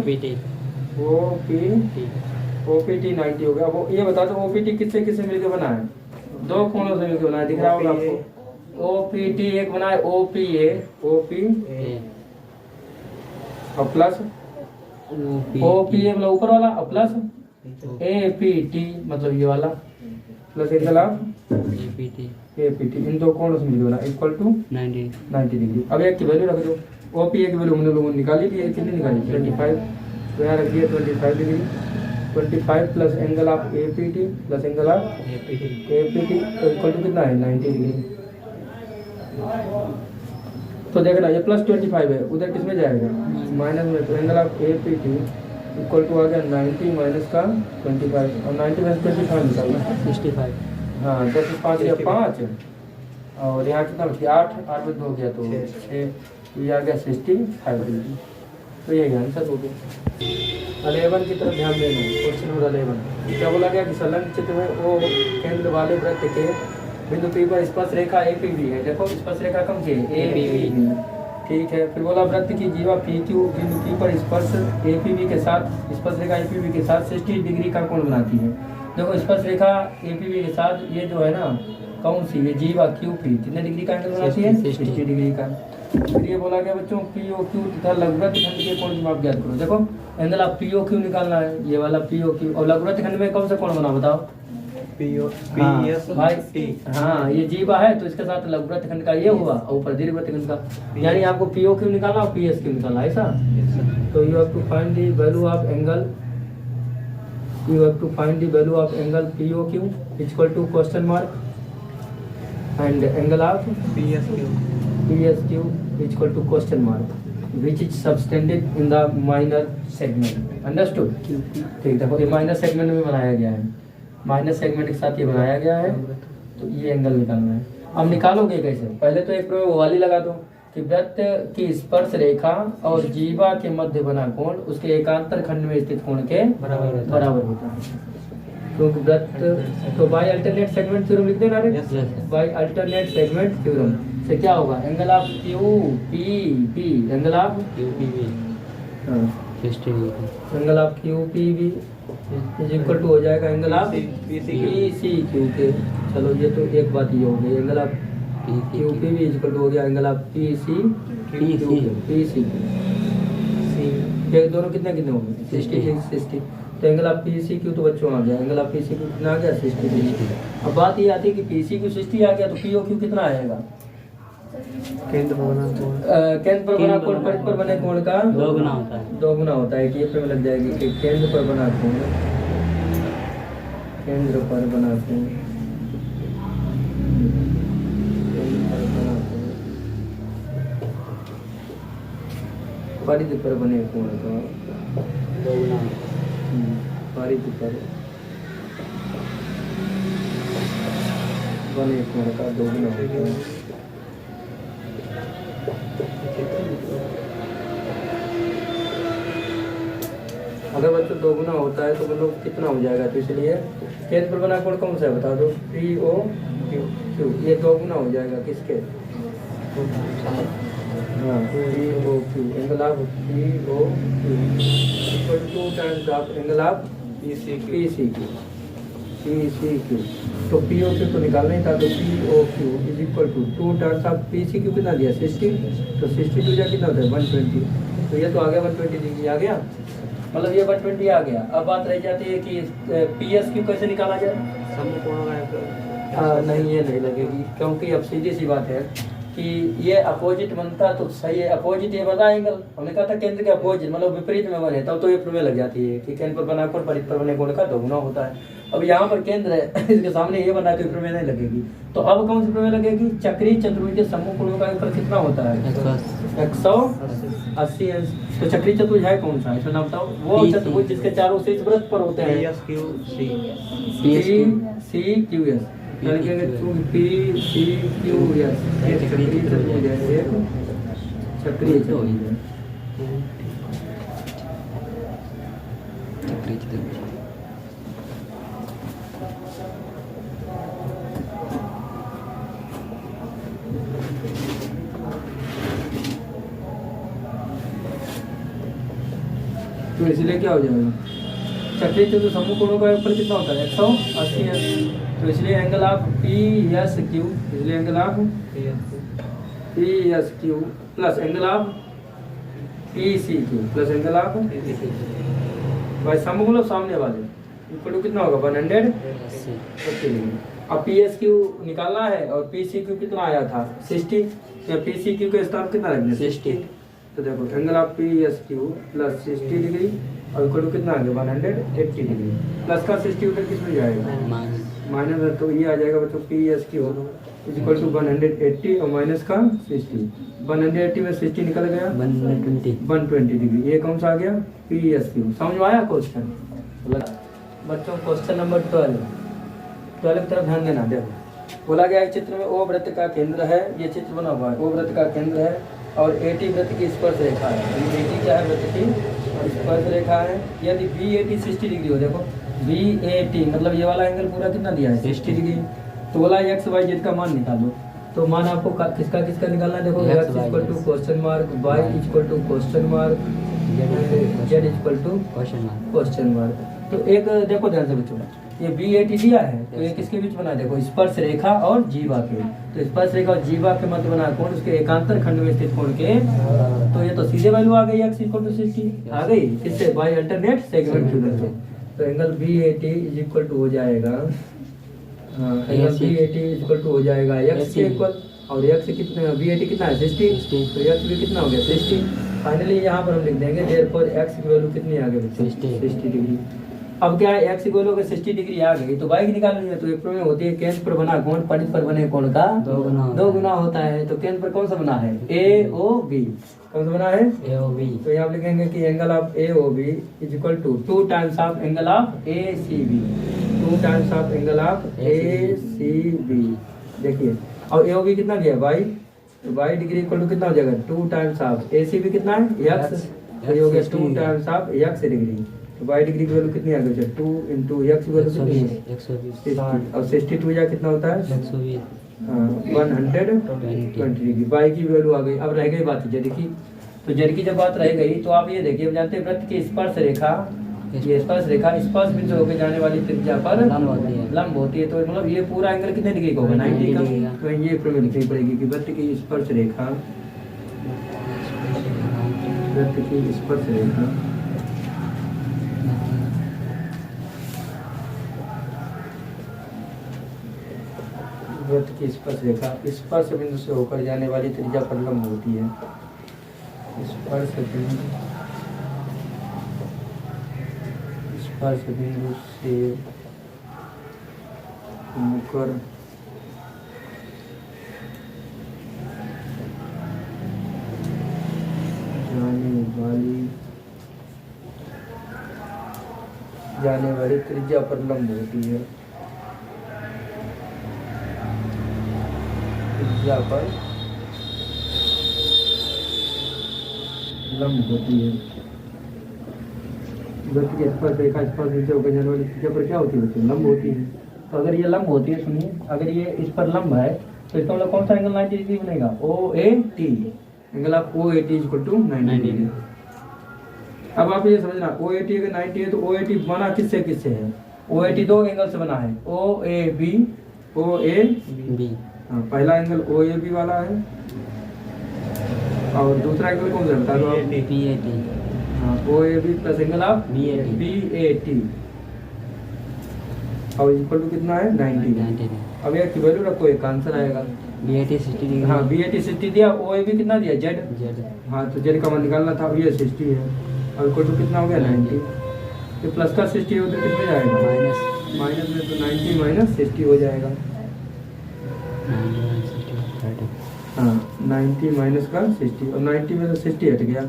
A: OPT 90 हो गया। वो ये बता दो OPT किससे किससे मिलकर बना है, 2 कोणों से मिलकर बना है, दिख रहा होगा आपको। OPT एक बना है OPA और प्लस OPA मतलब ऊपर वाला, और प्लस APT मतलब ये वाला, plus angle of
B: APT
A: APT, इन दो कोणों से मिलकर बना इक्वल टू 90 डिग्री। अब एक की वैल्यू रख दो, OPA की वैल्यू हम लोगों ने निकाली थी, कितनी निकाली 25, तो यहाँ रख दिया 25 degree. 25 plus angle of APT plus angle of APT तो इक्वल टू कितना है 90 डिग्री। तो देखना ये प्लस 25 है, उधर किस में जाएगा माइनस में, तो angle of APT equal to आ गया 90 माइनस का 25, और 90 माइनस 25 निकालना
B: 65।
A: हाँ 10 5 या 5, और यहाँ कितना बच गया 8, 8 में 2 हो गया तो 6, ये आ गया 65 डिग्री। तो ये आंसर हो गया। 11 की तरफ ध्यान देना, क्वेश्चन नंबर 11 क्या बोला गया कि संलग्न चित्र में वो केंद्र वाले वृत्त के बिंदु P पर स्पर्श रेखा APV है। देखो स्पर्श रेखा कौन सी है APV, ठीक है। फिर बोला वृत्त की जीवा PQ बिंदु P पर स्पर्श APV के साथ, स्पर्श रेखा APV के साथ 60 डिग्री का कोण बनाती है। देखो स्पर्श रेखा APV के साथ ये जो है ना कौन सी, ये जीवा QP कितने डिग्री का एंगल बनाती है 60 डिग्री का। फिर ये बोला गया बच्चों POQ तथा लघुवृत्त खंड के कोण की माप ज्ञात करो। देखो एंगल आप POQ निकालना है, ये वाला POQ, और लघुवृत्त खंड में कौन सा कोण बना बताओ भाई। हाँ ये जीवा है तो इसके साथ लघुवृत्त खंड का ये हुआ, और ऊपर दीर्घवृत्त खंड का, यानी आपको POQ निकालना और PSQ निकालना ऐसा। तो you have to find the value of angle, you have to find the value of angle POQ equal to question mark and angle of PSQ equal to question mark which is subtended in the minor segment, understood। ठीक, देखो ये minor segment में बनाया गया है, minor segment के साथ ये बनाया गया है, तो ये एंगल निकालना है। अब निकालोगे कैसे, पहले तो एक वो वाली लगा दो कि वृत्त की स्पर्श रेखा और जीवा के मध्य बना कोण उसके एकांतर खंड में स्थित कोण के बराबर होता है। क्योंकि वृत्त तो बाय अल्टरनेट सेगमेंट थ्योरम लिख देना रे, बाय अल्टरनेट सेगमेंट थ्योरम से क्या होगा angle of QPB, angle of QPB, angle of QPB is equal to हो जाएगा एंगल ऑफ PCQ के। चलो ये तो एक बात ये हो गई, angle of QPB is equal to हो गया एंगल ऑफ PC। ये दोनों कितने कितने हो गए 60। तो एंगल ऑफ PCQ तो बच्चों आ गया, एंगल ऑफ PCQ कितना आ गया 60। अब बात ये आती है कि PCQ 60 आ गया तो POQ कितना आएगा, केंद्र पर बना कोण परिध पर बने कोण का दोगुना होता है। कि ये पे लग जाएगी कि केंद्र पर बना कोण, केंद्र पर बना कोण, परिध पर बने कोण का दोगुना, परिध पर बने कोण का दोगुना होता है। अगर बच्चों दोगुना होता है तो मतलब कितना हो जाएगा, तो इसलिए केंद्र पर बना कोण कौन सा है बता दो POQ, ये दोगुना हो जाएगा किसके, हाँ POQ, angle of POQ equal to times of angle of PCQ। तो POQ तो निकालना ही था, तो POQ is equal to 2 times of PCQ कितना दिया 60, तो 60 टू जा कितना होता है 120, तो ये तो आ गया 120 डिग्री आ गया, मतलब ये 120 आ गया। अब बात रह जाती है कि PSQ कैसे निकाला जाए, नहीं ये नहीं लगेगी, क्योंकि अब सीधी सी बात है कि ये अपोजिट बनता तो सही है, अपोजिट ये बना एंगल, हमने कहा था केंद्र के अपोजिट मतलब विपरीत में बने, तब तो ये प्रमेय लग जाती है कि केंद्र पर बना कोण परिध पर बने कोण का दोगुना होता है। अब यहाँ पर केंद्र है इसके सामने ये बना तो प्रमेय नहीं लगेगी, तो अब कौन सी प्रमेय लगेगी, चक्रीय चतुर्भुज के समूह कोणों का ऊपर कितना होता है 180 अंश। तो चक्रीय चतुर्भुज है कौन सा, इसमें नाम बताओ, वो चतुर्भुज जिसके चारों शीर्ष वृत्त पर होते हैं PCQS, चक्रीय चतुर्भुज है, चक्रीय चतुर्भुज है। तो इसलिए क्या हो जाएगा, चक्रीय चतुर्भुज समूह कोणों का ऊपर कितना होता है 180 अंश, तो इसलिए एंगल ऑफ PSQ, इसलिए angle of PSQ plus angle of PCQ plus angle of भाई समूह मतलब सामने वाले, इक्वल टू कितना होगा 180
B: 80
A: डिग्री। अब पी एस क्यू निकालना है और पी सी क्यू कितना आया था 60, या पी सी क्यू का स्थान कितना रखना
B: 60।
A: तो देखो angle of P S Q plus 60 degree और इक्वल टू कितना आ गया 180 डिग्री। प्लस का 60 उधर किस में जाएगा माइनस है, तो ये आ जाएगा बच्चों P S Q is equal to 180 और माइनस का 60। 180 में 60 निकल गया 120 डिग्री। ये कौन सा आ गया पी एस क्यू। समझ में आया क्वेश्चन। बच्चों क्वेश्चन नंबर 12 की तरफ ध्यान देना। देखो बोला गया है चित्र में ओ वृत्त का केंद्र है, ये चित्र बना हुआ है, ओ वृत्त का केंद्र है और एटी वृत्त की स्पर्श रेखा है। ये एटी क्या है वृत्त की स्पर्श रेखा है। यदि बी एटी 60 डिग्री हो, देखो बी एटी मतलब ये वाला एंगल पूरा कितना दिया है 60 डिग्री। तो बोला एक्स वाई जेड का मान निकालो, तो मान आपको किसका किसका निकालना है। देखो X equal to question mark, Y equal to question mark, Z equal to question mark. तो एक देखो ध्यान से बच्चों, ये बी एटी दिया है तो ये किसके बीच बना है, देखो स्पर्श रेखा और जीवा के। तो स्पर्श रेखा और जीवा के मध्य बना कोण उसके एकांतर खंड में स्थित कोण के। तो ये तो सीधे वैल्यू आ गई एक्स इक्वल टू 60 आ गई, किससे बाय अल्टरनेट सेगमेंट फिगर से। तो angle B A T is equal to हो जाएगा, angle B A T is equal to हो जाएगा एक्स के इक्वल, और एक्स कितना बी एटी कितना है 60, तो एक्स भी कितना हो गया 60। फाइनली यहाँ पर हम लिख देंगे देयरफॉर एक्स की वैल्यू कितनी आ गई 60 डिग्री। अब क्या है एक्स इक्वल हो गया 60 डिग्री आ गई, तो वाई की निकालनी है। तो एक प्रमेय होती है केंद्र पर बना कोण परिध पर बने कोण का दो गुना होता है। तो केंद्र पर कौन सा बना है ए ओ बी, कौन सा बना है ए ओ बी। तो यहाँ लिखेंगे कि angle of A O B is equal to 2 times of angle of A C B, 2 times of angle of A C B. देखिए और ए ओ बी कितना दिया वाई, तो वाई डिग्री इक्वल टू कितना हो जाएगा 2 times of A C B कितना है एक्स, तो ये हो गया 2 टाइम्स ऑफ एक्स डिग्री। तो वाई डिग्री की वैल्यू कितनी आ गई 2 इंटू एक्स की वैल्यू कितनी है 120 और 62 या कितना होता है 120 120 डिग्री। वाई की वैल्यू आ गई। अब रह गई बात जेड की। तो जेड की जब बात रह गई तो आप ये देखिए जानते हैं वृत्त की स्पर्श रेखा, ये स्पर्श रेखा स्पर्श बिंदु होकर जाने वाली त्रिज्या पर लंब होती है। तो मतलब ये पूरा एंगल कितने डिग्री का होगा 90 का। तो ये प्रमेय लिखनी पड़ेगी कि वृत्त की स्पर्श रेखा, वृत्त की स्पर्श रेखा वृत्त की स्पर्श रेखा स्पर्श बिंदु से होकर जाने वाली त्रिज्या पर लंब होती है। स्पर्श बिंदु से होकर जाने वाली त्रिज्या पर लंब होती है। त्रिज्या पर लंब होती है। वृत्त की स्पर्श रेखा स्पर्श बिंदु से होकर जाने वाली त्रिज्या पर क्या होती है बच्चों लंब होती है। तो अगर ये लंब होती है, सुनिए अगर ये इस पर लंब है तो इसका मतलब कौन सा एंगल 90 डिग्री बनेगा O A T, angle of O A T equal to 90 degree. अब आप ये समझना ओ ए टी अगर 90 है तो ओ ए टी बना किससे किससे है, ओ ए टी दो एंगल से बना है ओ A B, O A B. हाँ पहला एंगल ओ ए बी वाला है और दूसरा एंगल कौन सा बता दो आप बी ए टी। हाँ O A B plus angle of B A T और इक्वल टू कितना है 90। अब ये की वैल्यू रखो एक आंसर आएगा बी ए टी 60 डिग्री। हाँ बी ए टी 60 दिया, ओ ए बी कितना दिया जेड। हाँ तो जेड का मान निकालना था, अब ये 60 है और इक्वल टू कितना हो गया 90। तो प्लस का 60 हो तो कितने जाएगा माइनस में, तो 90 माइनस 60 हो जाएगा। हाँ 90 माइनस का 60 और 90 में तो 60 हट गया,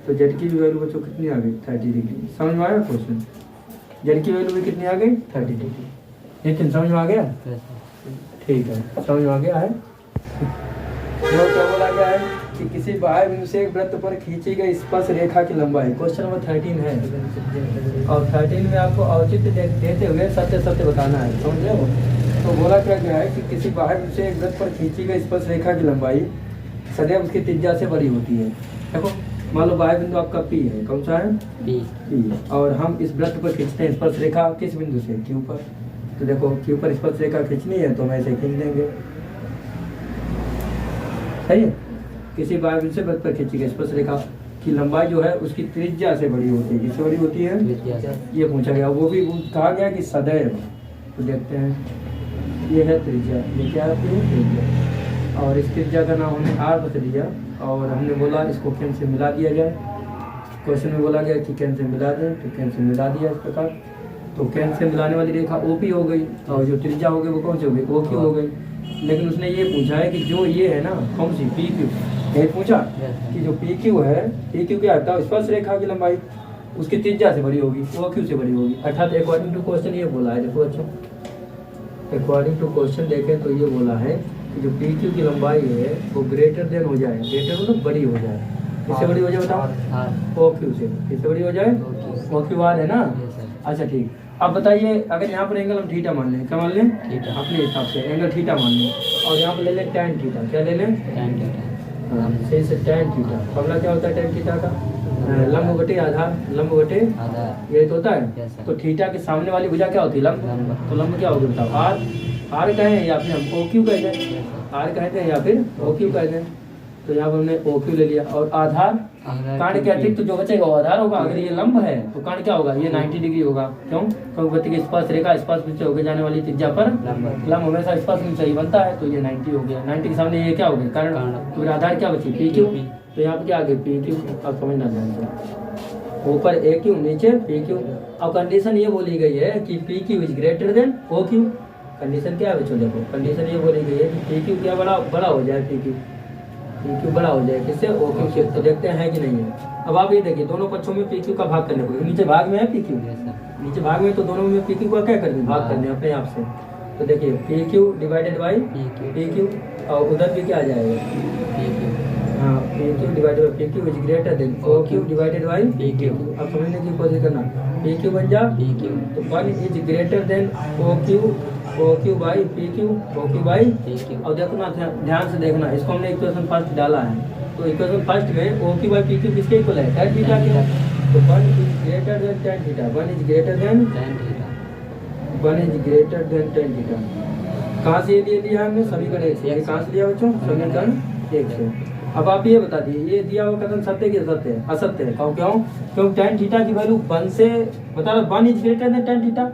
A: तो जेड की वैल्यू बच्चों कितनी आ गई 30 डिग्री। समझ में आया क्वेश्चन, जेड की वैल्यू भी कितनी आ गई 30 डिग्री। लेकिन समझ में आ गया, ठीक है समझ में आ गया है। तो क्या बोला गया है कि किसी बाह्य बिंदु से एक वृत्त पर खींची गई स्पर्श रेखा की लंबाई, क्वेश्चन नंबर 13 है और 13 में आपको औचित्य देते हुए सत्य सत्य बताना है, समझ रहे हो। तो बोला क्या गया है कि किसी बाह्य बिंदु से एक वृत्त पर खींची गई स्पर्श रेखा की लंबाई सदैव उसकी त्रिज्या से बड़ी होती है। देखो मान लो बाह्य बिंदु आपका पी है, कौन सा है पी, और हम इस वृत्त पर खींचते हैं स्पर्श रेखा किस बिंदु से क्यू पर। तो देखो क्यू पर स्पर्श रेखा खींचनी है तो हम ऐसे खींच देंगे, सही है। किसी बाह्य बिंदु से वृत्त पर खींची गई स्पर्श रेखा की लंबाई जो है उसकी त्रिज्या से बड़ी होती है। किससे बड़ी होती है? ये पूछा गया, वो भी कहा गया कि सदैव। तो देखते हैं, ये है त्रिज्या, ये क्या आती है? त्रिज्या। और इस त्रिज्या का नाम हमने आर बता दिया और हमने बोला इसको केंद्र से मिला दिया जाए। क्वेश्चन में बोला गया कि केंद्र से मिला दें, तो केंद्र से मिला दिया इस प्रकार। तो केंद्र से मिलाने वाली रेखा ओपी हो गई और जो त्रिज्या हो गई वो कौन सी हो गई? ओक्यू हो गई। लेकिन उसने ये पूछा है कि जो ये है ना, कौन सी? P Q. ये पूछा कि जो पी क्यू है, पी क्यू क्या होता है? स्पर्श रेखा की लंबाई उसकी त्रिज्या से बड़ी होगी, ओ क्यू से बड़ी होगी। अर्थात अकॉर्डिंग टू क्वेश्चन ये बोला है, देखो अच्छा, अकॉर्डिंग टू क्वेश्चन देखें तो ये बोला है कि जो पी क्यू की लंबाई है वो ग्रेटर देन हो जाए, ग्रेटर मतलब बड़ी हो जाए। किससे बड़ी हो जाए बताओ? ओ क्यू से। किससे बड़ी हो जाए? ओ क्यू आर है ना। अच्छा ठीक, अब बताइए अगर यहाँ पर एंगल हम थीटा मान लें, क्या मान लें? थीटा। अपने हिसाब से एंगल थीटा मान लें और यहाँ पर ले लें टैन थीटा। क्या ले लें? Tan theta. सही से टैन थीटा। फॉर्मूला क्या होता है टैन थीटा का? लंब बटे आधार, लंब बटे आधार, ये तो होता है। तो थीटा के सामने वाली भुजा क्या होती है? लंब। तो लंब क्या होगी बताओ? आर। आर कहें या फिर हम ओ क्यू कह दें, आर कहते हैं या फिर ओ क्यू कह दें। तो यहाँ पर हमने ओ क्यू ले लिया और आधार कांड के अतिरिक्त तो जो बचेगा वो आधार होगा। अगर ये लंब है तो कांड क्या होगा? ये 90 डिग्री होगा। क्यों? क्योंकि गति की स्पर्श रेखा स्पर्श बिंदु से होकर जाने वाली त्रिज्या पर लंब हमेशा स्पर्श बिंदु से ही बनता है। तो ये 90 हो गया। 90 के सामने ये क्या हो गया? कारण। तो आधार क्या बची? P Q. तो यहाँ पे क्या आ गया? P Q. अब समझना ध्यान, ऊपर ए क्यू नीचे पी क्यू। अब कंडीशन ये बोली गई है कि P Q is greater than O Q. Condition क्या है बच्चों? देखो कंडीशन ये बोली गई है कि पी क्यू क्या बड़ा हो जाए, पी क्यू बड़ा हो जाए किससे? ओ क्यू से। तो देखते हैं कि नहीं है। अब आप ये देखिए दोनों पक्षों में पी क्यू का भाग करने को, नीचे भाग में है पी क्यू, नीचे भाग में, तो दोनों में पी क्यू का क्या करने? भाग करने अपने आप से। तो देखिए P Q divided by P Q और उधर भी क्या आ जाएगा? हाँ, P Q divided by P Q is greater than O Q divided by P Q. अब समझने की कोशिश करना, पी क्यू बन जा पी क्यू, तो 1 is greater than O Q by P Q, O Q by P Q. और देखो ना ध्यान से देखना, इसको हमने इक्वेशन फर्स्ट डाला है। तो इक्वेशन फर्स्ट में O Q by P Q किसके इक्वल है? tan थीटा के। तो 1 is greater than tan theta, 1 is greater than tan theta, 1 is greater than tan theta. कहाँ से ये लिया हमने? समीकरण 1 से। ये कहाँ से लिया बच्चों? समीकरण 1 से। अब आप ये बता दिए ये दिया हुआ कथन सत्य की असत्य है? असत्य है। क्यों? क्योंकि tan थीटा की वैल्यू 1 से बता रहा, 1 is greater than tan theta,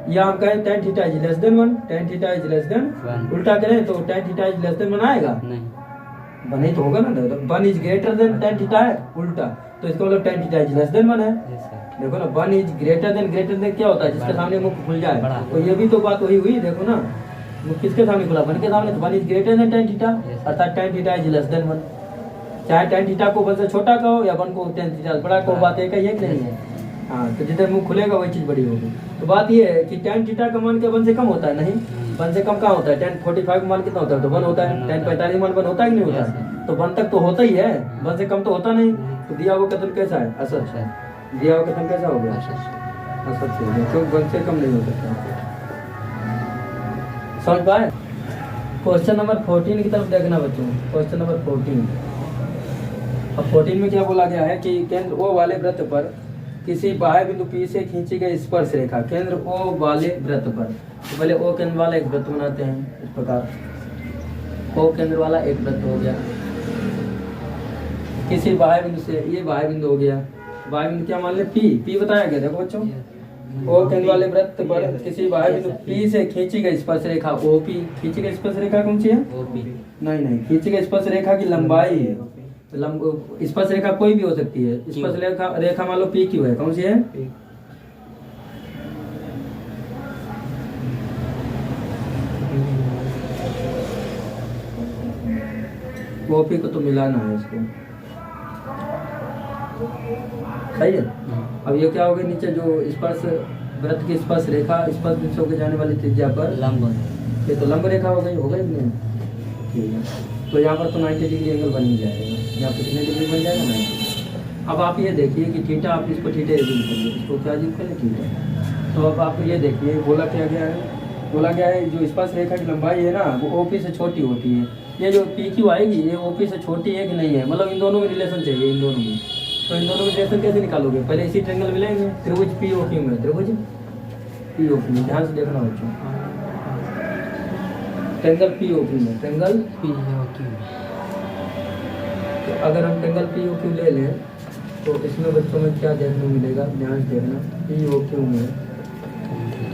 A: या हम कहें tan theta is less than 1, tan theta is less than 1, उल्टा करें तो tan theta is less than 1 आएगा? नहीं, बने तो होगा ना। 1 is greater than tan theta है उल्टा, तो इसका मतलब tan theta is less than 1 है। देखो ना, 1 इज ग्रेटर देन क्या होता है? जिसके सामने मुख खुल जाए। तो ये भी तो बात वही हुई। देखो ना, मुख किसके सामने खुला? 1 के सामने। तो 1 is greater than tan theta, अर्थात tan theta is less than 1। चाहे tan थीटा को 1 से छोटा कहो या 1 को tan थीटा बड़ा कहो, बात एक ही है कि नहीं है? हाँ, तो जिधर मुंह खुलेगा वही चीज बड़ी होगी। तो बात ये है कि tan थीटा का मान क्या 1 से कम होता है? नहीं, 1 से कम कहाँ होता है? tan 45 का मान कितना होता है? तो 1 होता है। tan 45 मान 1 होता है कि नहीं होता है? तो 1 तक तो होता ही है, 1 से कम तो होता नहीं। तो दिया हुआ कथन कैसा है? असत है। दिया हुआ कथन कैसा हो गया? असत हो गया, क्यों? 1 से कम नहीं हो सकता। समझ पाए? क्वेश्चन नंबर 14 की तरफ देखना बच्चों, क्वेश्चन नंबर 14। अब 14 में क्या बोला गया है कि केंद्र ओ वाले वृत्त पर किसी बाह्य बिंदु P से खींची गई स्पर्श रेखा, केंद्र O वाले वृत्त पर। तो पहले O केंद्र वाला एक वृत्त बनाते हैं इस प्रकार। O केंद्र वाला एक वृत्त हो गया, किसी बाह्य बिंदु से, ये बाह्य बिंदु हो गया। बाह्य बिंदु क्या मान ले? P बताया गया। देखो बच्चों, O केंद्र वाले वृत्त पर किसी बाह्य बिंदु P से खींची गई स्पर्श रेखा OP। खींची गई स्पर्श रेखा कौन सी है? OP। नहीं, खींची गई स्पर्श रेखा की लंबाई, स्पर्श रेखा कोई भी हो सकती है। स्पर्श रेखा मान लो पी क्यू है, कौन सी है? ओपी को तो मिलाना है इसको, सही है। अब ये क्या हो गया? नीचे जो स्पर्श वृत्त की स्पर्श रेखा स्पर्श बिंदु के जाने वाली त्रिज्या पर लंब, ये तो लंब रेखा हो गई नहीं? ठीक है, तो यहाँ पर तो 90 डिग्री एंगल बन ही जाएगा। यहाँ पर कितने डिग्री बन जाएगा? 90। अब आप ये देखिए कि थीटा, आप इसको थीटा एज्यूम करिए, इसको क्या एज्यूम करें? थीटा। तो अब आप ये देखिए बोला क्या गया है? बोला गया है जो स्पर्श रेखा की लंबाई है ना वो ओपी से छोटी होती है। ये जो पी क्यू आएगी ये ओपी से छोटी है कि नहीं है? मतलब इन दोनों में रिलेशन चाहिए, इन दोनों में। तो इन दोनों में रिलेशन कैसे निकालोगे? पहले इसी ट्रेंगल मिलेंगे, त्रिभुज पी ओ क्यू में, त्रिभुज पी ओ क्यू। ध्यान से देखना बच्चों, ट्रेंगल पी ओ क्यू में, ट्रेंगल पी ओ क्यू। तो अगर हम ट्रेंगल पी ओ क्यू ले लें तो इसमें बच्चों में क्या देखने को मिलेगा, ध्यान से देखना। पी ओ क्यू में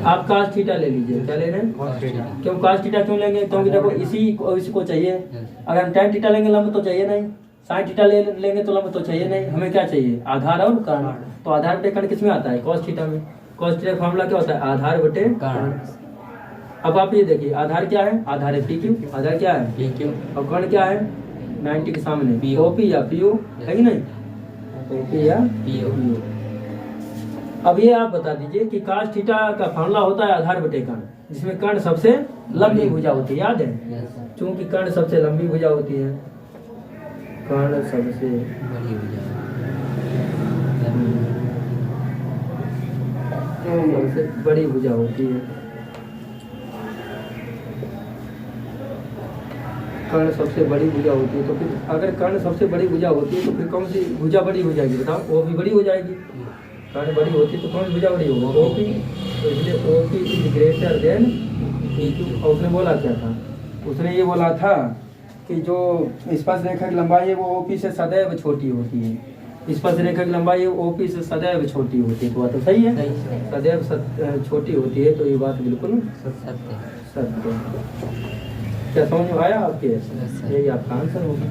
A: आप कास्ट थीटा ले लीजिए। क्या ले रहे हैं? क्यों कास्ट थीटा क्यों लेंगे? क्योंकि देखो इसी को चाहिए। अगर हम tan थीटा लेंगे लंब तो चाहिए नहीं, sin थीटा लेंगे तो लंब तो चाहिए नहीं। हमें क्या चाहिए? आधार और कर्ण। तो आधार बटे कर्ण किस में आता है? cos थीटा में। cos थीटा का फॉर्मूला क्या होता है? आधार बटे कर्ण। अब आप ये देखिए आधार क्या है? आधार है पी क्यू। आधार क्या है? P Q. और कर्ण क्या है? 90 के सामने ओपी या पीओ है कि नहीं? ओपी या पीओ। अब ये आप बता दीजिए कि cos थीटा का फॉर्मूला होता है आधार बटे कर्ण, जिसमें कर्ण सबसे लंबी भुजा होती है, याद है? चूंकि कर्ण सबसे लंबी भुजा होती है, कर्ण सबसे बड़ी भुजा, सबसे बड़ी भुजा होती है। कर्ण सबसे बड़ी भुजा होती है, तो फिर अगर कर्ण सबसे बड़ी भुजा होती है तो फिर कौन सी भुजा बड़ी हो जाएगी? बताओ। वो भी बड़ी हो जाएगी। कर्ण बड़ी होती तो कौन भुजा बड़ी होगी? ओपी। तो इसलिए OP is greater then P Q. और उसने बोला क्या था? उसने ये बोला था कि जो स्पर्श रेखा की लंबाई है वो ओपी से सदैव छोटी होती है। स्पर्श रेखा की लंबाई है ओपी से सदैव छोटी होती है। तो बात तो सही है, सदैव छोटी होती है। तो ये बात बिल्कुल सत्य। क्या समझ में आया आपके? यही आपका आंसर होगा।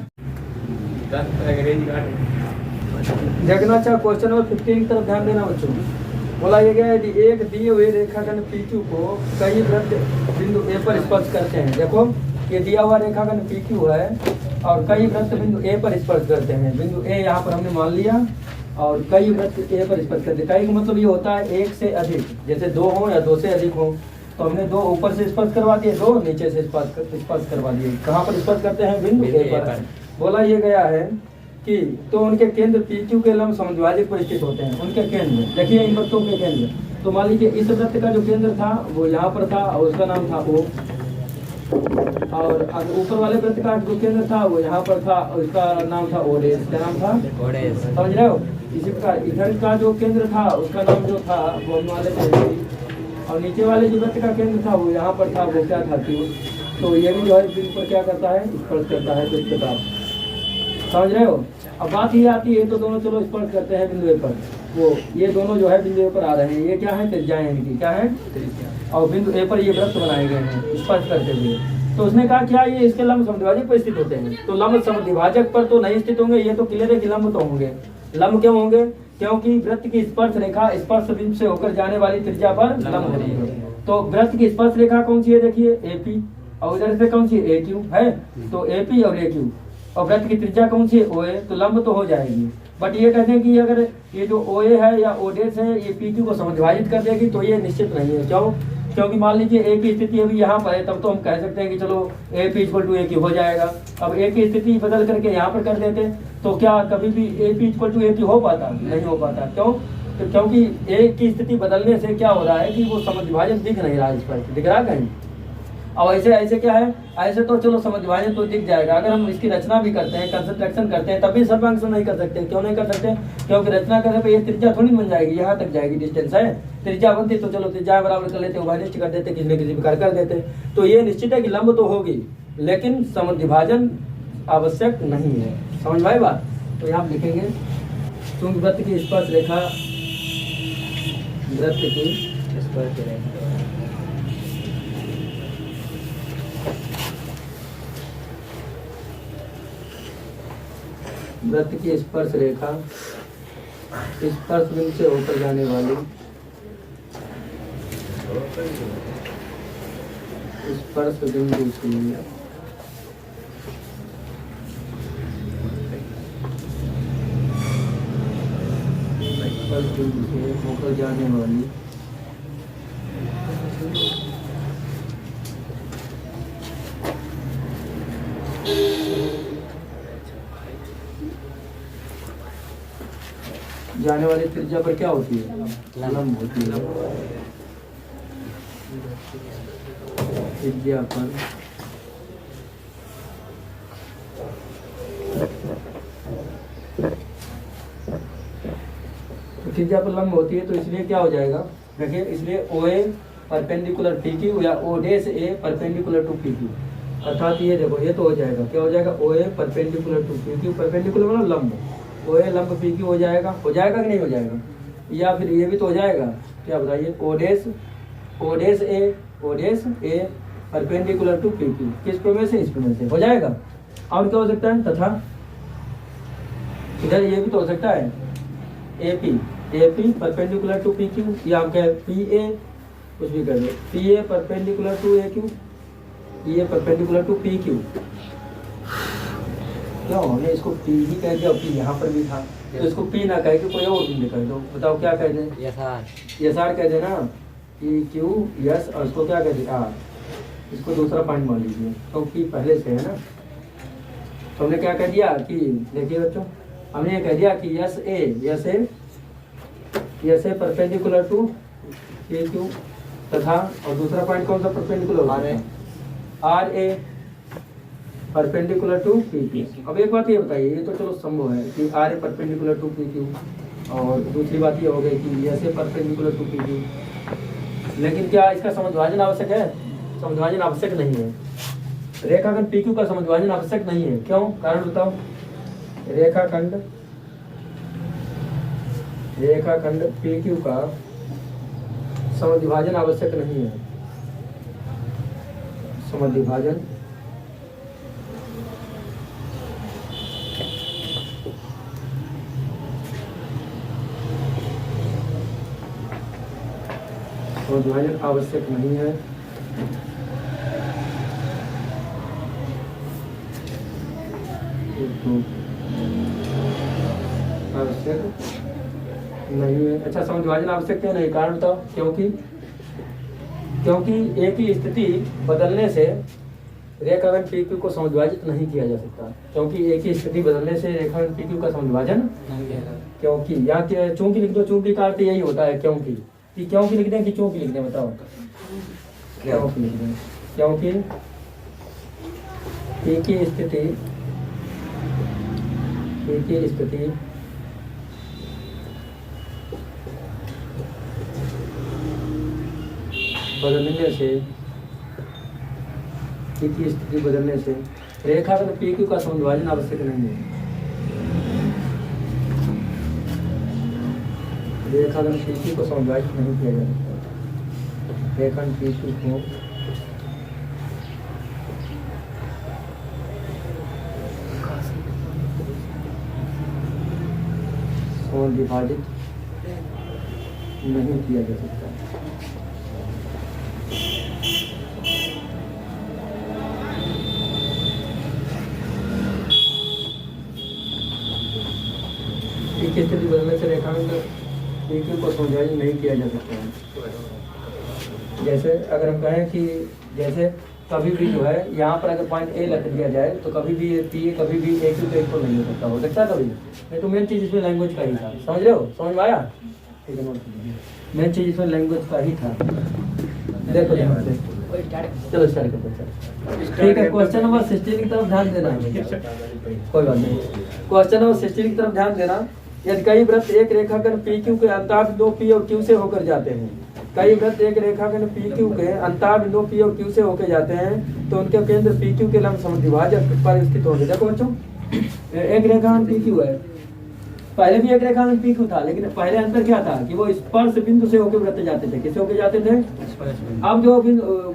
A: देखना चाहे क्वेश्चन नंबर 15 की तरफ ध्यान देना बच्चों। बोला ये गया है कि एक दिए हुए रेखाखंड PQ को कई वृत्त बिंदु A पर स्पर्श करते हैं। देखो ये दिया हुआ रेखाखंड PQ है और कई वृत्त बिंदु A पर स्पर्श करते हैं। बिंदु A यहाँ पर हमने मान लिया और कई वृत्त A पर स्पर्श करते हैं। कई का मतलब ये होता है एक से अधिक, जैसे दो हो या दो से अधिक हो। तो हमने दो ऊपर से स्पर्श करवा दिए, दो नीचे से स्पर्श करवा दिए। कहाँ पर स्पर्श करते हैं? बिंदु A पर। बोला ये गया है कि तो उनके केंद्र PQ के लंब समद्विभाजक पर स्थित होते हैं। उनके केंद्र देखिए इन वृत्तों के केंद्र। तो मान लीजिए इस वृत्त का जो केंद्र था वो यहाँ पर था और उसका नाम था O, और ऊपर वाले वृत्त का जो केंद्र था वो यहाँ पर था और उसका नाम था O डैश। क्या नाम था? O dash. समझ रहे हो? इसी प्रकार इधर का जो केंद्र था उसका नाम जो था वो हम वाले थे, और नीचे वाले जो वृत्त का केंद्र था वो यहाँ पर था, वो क्या था? Q। तो ये भी जो है बिंदु पर क्या करता है? स्पर्श करता है। तो इस प्रकार समझ रहे हो? अब बात ये आती है तो दोनों चलो स्पर्श करते हैं बिंदु A पर। वो ये दोनों जो है बिंदु A पर आ रहे हैं। ये क्या है? त्रिज्याएं इनकी। क्या है? और बिंदु A पर ये वृत्त बनाए गए हैं स्पर्श करते हुए। तो उसने कहा क्या ये इसके लंब समद्विभाजक पर स्थित होते हैं? तो लंब समद्विभाजक पर तो नहीं स्थित होंगे, ये तो क्लियर है कि लंब तो होंगे। लंब क्यों होंगे? क्योंकि वृत्त की स्पर्श रेखा स्पर्श बिंदु से होकर जाने वाली त्रिज्या पर लंब होती है। तो वृत्त की स्पर्श रेखा कौन सी है? देखिए AP, और उधर से कौन सी? AQ है। तो AP और AQ, और वृत्त की त्रिज्या कौन सी है? OA। तो लंब तो हो जाएगी। बट ये कहते हैं कि अगर ये जो OA है या O डैश है ये PQ को समद्विभाजित कर देगी, तो ये निश्चित नहीं है। क्यों? क्योंकि मान लीजिए A की स्थिति अभी यहाँ पर है, तब तो हम कह सकते हैं कि चलो AP = AQ हो जाएगा। अब A की स्थिति बदल करके यहाँ पर कर देते तो क्या कभी भी AP = AQ हो पाता? नहीं हो पाता। क्यों? तो क्योंकि A की स्थिति बदलने से क्या हो रहा है कि वो समद्विभाजक दिख नहीं रहा, इस पर दिख रहा कहीं। और ऐसे क्या है? ऐसे तो चलो समद्विभाजन तो दिख जाएगा। अगर हम इसकी रचना भी करते हैं, कंस्ट्रक्शन करते हैं, तब भी सर्वांश नहीं कर सकते। क्यों नहीं कर सकते? क्योंकि रचना करने पे ये त्रिज्या थोड़ी बन जाएगी, यहाँ तक जाएगी डिस्टेंस है। त्रिज्या बनती तो चलो त्रिज्या बराबर कर लेते, उभयनिष्ठ कर देते, किसी न किसी प्रकार कर देते। तो ये निश्चित है कि लंब तो होगी, लेकिन समद्विभाजन आवश्यक नहीं है। समझ में आई बात? तो यहाँ लिखेंगे क्योंकि वृत्त की स्पर्श रेखा, वृत्त की स्पर्श रेखा वृत्त की स्पर्श रेखा स्पर्श बिंदु से होकर जाने वाली स्पर्श बिंदु से होकर जाने वाली त्रिज्या पर क्या होती है? लंब होती है। त्रिज्या पर त्रिज्या पर लंब होती है, तो इसलिए क्या हो जाएगा? देखिए इसलिए OA परपेंडिकुलर PQ या O dash A perpendicular to PQ। अर्थात ये देखो ये तो हो जाएगा, क्या हो जाएगा? OA perpendicular to PQ। Perpendicular मतलब लंब, ओ ए लंब पी क्यू हो जाएगा कि नहीं हो जाएगा? या फिर ये भी तो हो जाएगा, क्या बताइए? ओडेस ए परपेंडिकुलर टू पी क्यू, किस प्रमेय से? इस प्रमेय से हो जाएगा। और क्या हो सकता है? तथा इधर ये भी तो हो सकता है, A P perpendicular to P Q, या आप कहें पी ए, कुछ भी कर दो, P A perpendicular to A Q, ये परपेंडिकुलर टू पी क्यू। क्यों हमने इसको पी ही कह दिया, पी यहाँ पर भी था, तो इसको पी ना कह के कोई और बिंदु कह दो। बताओ क्या कह दें? यस आर कह देना, पी क्यू यस, और इसको क्या कह दे? आर। इसको दूसरा पॉइंट मान लीजिए, तो पी पहले से है ना। तो हमने क्या कह दिया कि देखिए बच्चों, हमने ये कह दिया कि S A perpendicular to P Q, तथा और दूसरा पॉइंट कौन सा perpendicular? R A perpendicular to P Q. अब एक बात ये बताइए, ये तो चलो संभव है कि R A perpendicular to P Q, और दूसरी बात ये हो गई कि S A perpendicular to P Q, लेकिन क्या इसका समुद्भाजन आवश्यक है? समुद्भाजन आवश्यक नहीं है। रेखाखंड पी क्यू का समुद्भाजन आवश्यक नहीं है। क्यों? कारण बताओ। रेखाखंड पी क्यू का समुद्भाजन आवश्यक नहीं है। समुद्भाजन आवश्यक नहीं है। आवश्यक नहीं है। अच्छा, समुद्भाजन आवश्यक क्यों नहीं? कारण बताओ। क्योंकि एक ही स्थिति बदलने से रेखाखंड पी क्यू को समुद्भाजित नहीं किया जा सकता। क्योंकि एक ही स्थिति बदलने से रेखाखंड पी क्यू का समुद्भाजन क्योंकि, या चूंकि लिख दो, चूंकि का अर्थ यही होता है क्योंकि लिख दें कि चूंकि लिख दें? बताओ क्योंकि लिख दें। क्योंकि पी की स्थिति बदलने से रेखाखंड पी क्यू का समुद्भाजन आवश्यक नहीं है। रेखाखंड पी क्यू को समुद्भाजित नहीं किया जा सकता। रेखाखंड पी क्यू को समुद्भाजित नहीं किया जा सकता। स्थिति बदलने से रेखाखंड पी क्यू को समुद्भाजित नहीं किया जा सकता है। जैसे अगर हम कहें कि जैसे कभी भी जो है यहाँ पर अगर पॉइंट ए रख दिया जाए तो कभी भी पी ए कभी भी ए क्यू तो इक्वल नहीं हो सकता। हो सकता है कभी नहीं? तो मेन चीज़ इसमें लैंग्वेज का ही था। समझ रहे हो? समझ में आया? ठीक है, मेन चीज़ इसमें लैंग्वेज का ही था। देखो चलो स्टार्ट करते हैं। ठीक है, क्वेश्चन नंबर 16 की तरफ ध्यान देना। कोई बात नहीं, क्वेश्चन नंबर 16 की तरफ ध्यान देना। यदि कई वृत्त एक रेखाखंड पी क्यू के अंतःबिंदु पी और क्यू से होकर जाते हैं, कई वृत्त एक रेखाखंड पी क्यू के अंतःबिंदु पी और क्यू से होकर जाते हैं, तो उनके केंद्र पी क्यू के लंब समुद्विभाजक पर स्थित होंगे। देखो बच्चों, एक रेखाखंड पी क्यू है, पहले भी एक रेखाखंड पी क्यू था, लेकिन पहले अंतर क्या था कि वो स्पर्श बिंदु से होकर वृत्त जाते थे। किससे होकर जाते थे? अब जो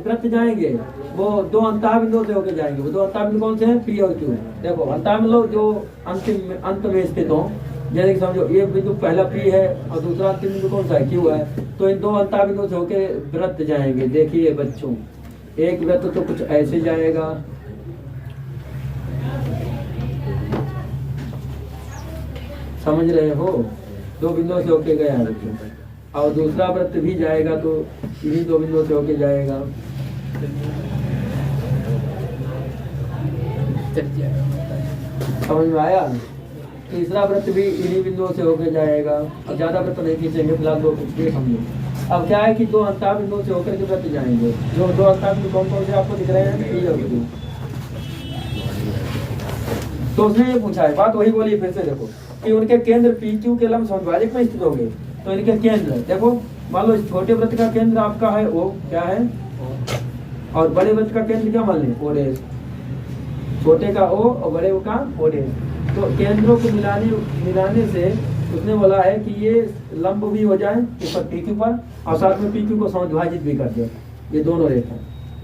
A: वृत्त जाएंगे वो दो अंतःबिंदुओं से होकर जाएंगे। वो दो अंतःबिंदु कौन से हैं? पी और क्यू। देखो अंतःबिंदु जो अंत में स्थित हो, जैसे कि समझो ये बिंदु पहला पी है और दूसरा अंतिम बिंदु कौन सा है? क्यू है। तो इन दो अंतःबिंदुओं से होकर वृत्त जाएंगे। देखिए बच्चों, एक वृत्त तो कुछ ऐसे जाएगा, समझ रहे हो? दो बिंदुओं से होके गया है बच्चों, और दूसरा वृत्त भी जाएगा तो इन्हीं दो बिंदुओं से होके जाएगा। समझ में आया? तीसरा वृत्त भी इन्हीं बिंदुओं से होकर जाएगा। अब ज्यादा वृत्त नहीं खींचेंगे, फिलहाल दो समझो। अब क्या है कि दो अंतःबिंदुओं से होकर के वृत्त जाएंगे। जो दो अंतःबिंदु कौन कौन से आपको दिख रहे हैं? पी और क्यू। तो उसने ये पूछा है, बात वही बोली फिर से। देखो कि उनके केंद्र पी क्यू के लंब समुद्भाजक में स्थित होंगे। तो इनके केंद्र देखो, मान लो छोटे वृत्त का केंद्र आपका है ओ, क्या है? और बड़े वृत्त का केंद्र क्या मान लें? O dash. छोटे का ओ और बड़े का ओ डैश। तो केंद्रों को मिलाने से उसने बोला है कि ये लंब भी हो जाए ऊपर PQ पर और साथ में PQ को समद्विभाजित भी कर दे, ये दोनों रेखा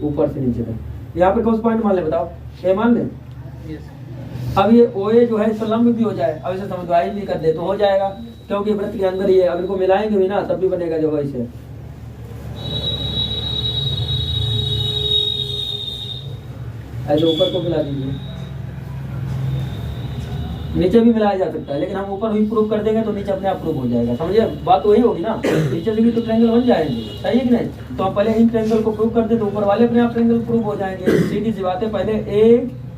A: ऊपर से नीचे तक। यहाँ पे कौन सा पॉइंट मान ले बताओ, ए मान ले। अब ये OA जो है इस पर लंब भी हो जाए, अब इसे समद्विभाजित भी कर दे तो हो जाएगा, क्योंकि वृत्त के अंदर ही है। अब इनको मिलाएंगे भी ना तब भी बनेगा जो है इसे। ऐसे ऊपर को मिला दीजिए, नीचे भी मिलाया जा सकता है, लेकिन हम ऊपर भी प्रूव कर देंगे तो नीचे अपने आप प्रूव हो जाएगा। समझे बात वही होगी ना, नीचे से भी तो ट्रायंगल बन जाएंगे, सही है कि नहीं। तो हम पहले इन ट्रायंगल को प्रूव कर दे तो ऊपर वाले अपने आप ट्रायंगल प्रूव हो जाएंगे। सीधी सी बात है, पहले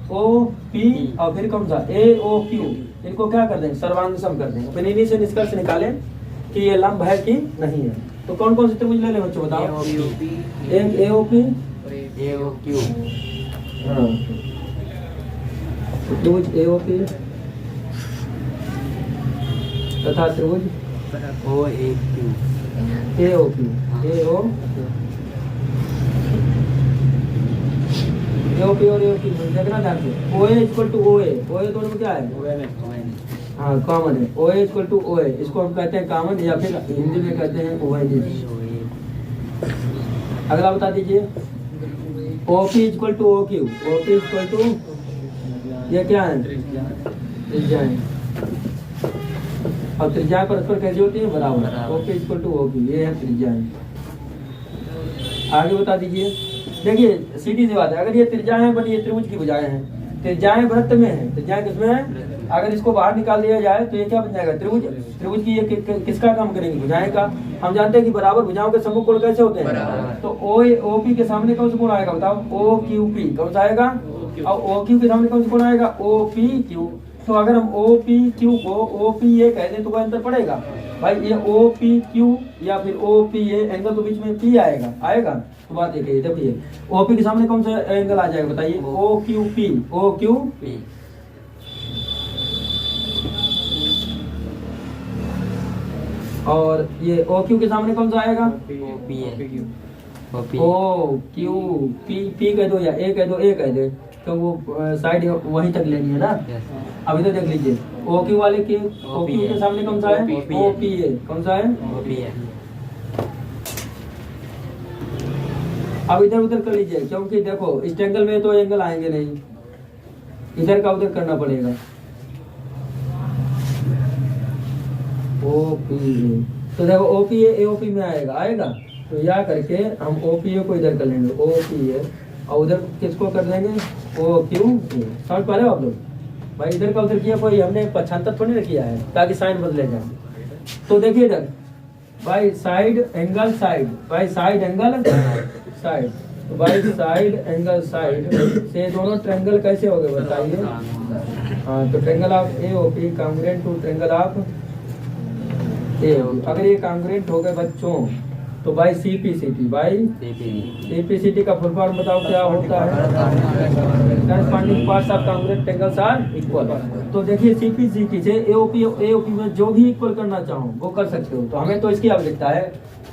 A: AOP और फिर कौन सा AOQ, इनको क्या कर देंगे, सर्वांग सम कर देंगे, फिर इन्हीं से निष्कर्ष निकालें कि ये लंब है कि नहीं है। तो कौन कौन से त्रिभुज ले लें बच्चों बताओ। एक AOP
B: AOQ,
A: हाँ त्रिभुज AOP तथा त्रिभुज
B: OAQ,
A: AOP AOP और AOP देखना ध्यान से। OA इक्वल टू OA दोनों में क्या है, हाँ कॉमन है। OA इक्वल टू OA, इसको हम कहते हैं कॉमन, या फिर हिंदी में कहते हैं OA। अगला बता दीजिए OP equal to OQ, OP equal to, ये क्या है, त्रिज्या है, और त्रिज्या परस्पर कैसी होती है, बराबर। OP इक्वल टू OQ, ये है त्रिज्या है। आगे बता दीजिए, देखिए सीधी सी बात है, अगर ये त्रिज्याएं हैं बट ये त्रिभुज की भुजाएं हैं, त्रिज्याएं वृत्त में है, त्रिज्याएं किसमें है, अगर इसको बाहर निकाल दिया जाए तो ये क्या बन जाएगा, त्रिभुज। त्रिभुज की ये किसका काम करेंगे, भुजाएं का। हम जानते हैं कि बराबर भुजाओं के सम्मुख कोण कैसे होते हैं, तो OP के सामने कौन सा कोण आएगा बताओ, OQP, कौन सा आएगा, और OQ के सामने कौन सा कोण आएगा, OPQ। तो अगर हम OPQ को OPA कह दें तो कोई अंतर पड़ेगा भाई, ये OPQ या फिर OPA एंगल तो बीच में P आएगा। तो बात एक है, देखिए OP के सामने कौन सा एंगल आ जाएगा बताइए, OQP। और ये OQ के सामने कौन सा आएगा, OQP कह दो या A कह दो, तो वो साइड वहीं तक लेनी है ना। अभी तो देख लीजिए OQ वाले के OQ के सामने कौन सा है, OPA, कौन सा है, अब इधर उधर कर लीजिए, क्योंकि देखो इस ट्रायंगल में तो एंगल आएंगे नहीं, इधर का उधर करना पड़ेगा। OPA, तो देखो OPA AOP में आएगा, तो या करके हम OPA को इधर कर लेंगे, OPA, और उधर किसको कर लेंगे, OQ। समझ पा रहे हो आप लोग भाई, इधर का उधर किया कोई हमने पक्षांतर थोड़ी ना किया है ताकि साइन बदले जाए। तो देखिए इधर भाई साइड एंगल साइड, भाई साइड एंगल साइड, तो भाई साइड एंगल साइड से दोनों ट्रायंगल कैसे हो गए बताइए। हाँ, तो triangle of AOP congruent to triangle of AOP। अगर ये कांग्रुएंट हो गए बच्चों तो भाई CPCT, भाई CPCT का फुल फॉर्म बताओ क्या होता है, corresponding parts of congruent triangles are equal. तो देखिए CPCT से AOP में जो भी इक्वल करना चाहो वो कर सकते हो। तो हमें तो इसकी आवश्यकता है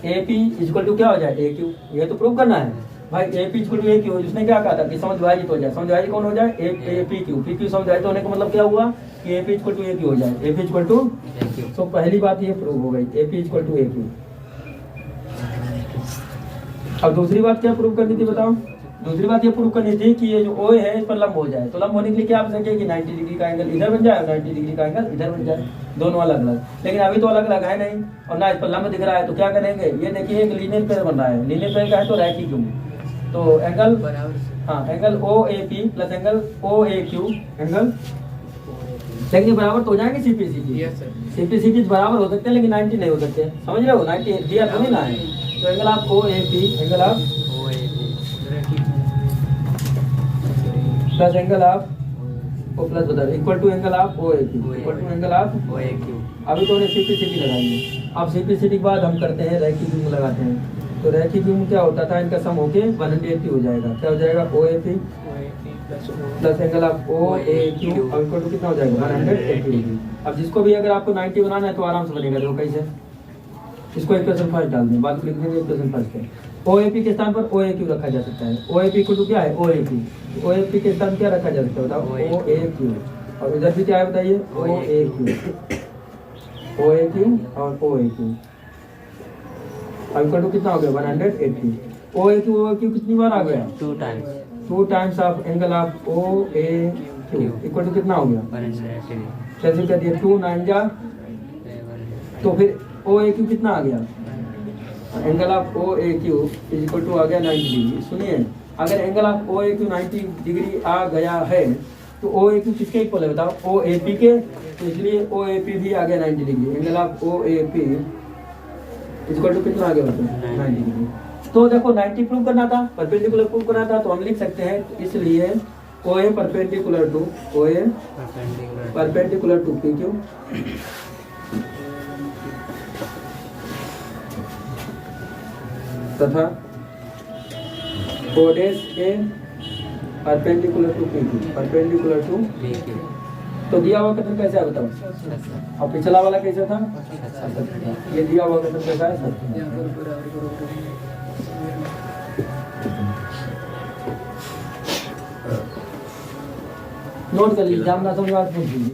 A: AP इक्वल टू क्या हो जाए, AQ, ये तो प्रूव करना है भाई। AP इक्वल टू AQ, जिसने क्या कहा था कि समद्विभाजित हो जाए, समद्विभाजित कौन हो जाए, PQ समद्विभाजित होने का मतलब क्या हुआ कि AP इक्वल टू AQ हो जाए, AP इक्वल टू। तो पहली बात ये प्रूव हो गई, AP इक्वल टू AQ। अब दूसरी बात क्या प्रूव करनी थी बताओ, दूसरी बात ये प्रूव करनी थी कि ये जो OA है इस पर लंब हो जाए। तो लंब होने के लिए क्या आवश्यक है कि 90 डिग्री का एंगल इधर बन जाए और 90 डिग्री का एंगल इधर बन जाए, दोनों अलग अलग। लेकिन अभी तो अलग अलग है नहीं और ना इस पर लंब दिख रहा है, तो क्या करेंगे, ये देखिए एक लीनियर पेयर बन रहा है, लीनियर पेयर का है तो रैखिक युग्म, तो एंगल, हाँ angle OAP plus angle OAQ angle, लेकिन बराबर तो हो जाएंगे CPCT बराबर हो सकते हैं लेकिन 90 नहीं हो सकते, समझ रहे हो, 90 दिया तो नहीं ना है। तो angle of OAP, angle of plus angle of O plus बता equal to angle of OAP equal to angle of OAQ। अभी तो उन्हें CPCT लगाई है। अब CPCT के बाद हम करते हैं रैखिक युग्म लगाते हैं। तो रैखिक युग्म क्या होता था, इनका सम होके 180 हो जाएगा, क्या हो जाएगा, OAP plus angle of OAQ अब इक्वल टू कितना हो जाएगा, 180 डिग्री। अब जिसको भी अगर आपको 90 बनाना है तो आराम से बनेगा, देखो कैसे, इसको इक्वेशन फर्स्ट डाल दें, बाद में लिख देंगे इक्वेशन फर्स्ट है। OAP के स्थान पर OAQ रखा जा सकता है, OAP इक्वल टू क्या है, OAP के स्थान क्या रखा जा सकता है बताओ, OAQ और इधर भी क्या है बताइए, ओ A Q, O A Q और ओ ए क्यू। अब इक्वल टू कितना हो गया 180। ओ ए क्यू कितनी बार आ गया,
B: 2 times
A: 2 times of angle of O A Q equal to कितना हो गया
B: 180
A: कैसे कर दिया 2 9 जा, तो फिर ओ ए क्यू कितना आ गया, angle of O A Q is equal to आ गया 90 डिग्री। सुनिए अगर angle of O A Q 90 degree आ गया है तो ओ ए क्यू किसके इक्वल है बताओ, ओ ए पी के, तो इसलिए ओ ए पी भी आ गया 90 degree. Angle of O A P equal to कितना आ गया बताओ 90 डिग्री। तो देखो 90 प्रूव करना था, परपेंडिकुलर प्रूव करना था, तो हम लिख सकते हैं तो इसलिए O A perpendicular to O A perpendicular to P Q तथा O dash A perpendicular to P Q, perpendicular to. तो दिया हुआ कथन कैसा है बताओ, और पिछला वाला कैसा था, ये दिया हुआ कथन कैसा है सत्य। नोट कर लीजिए, जामना समझ पूछ लीजिए।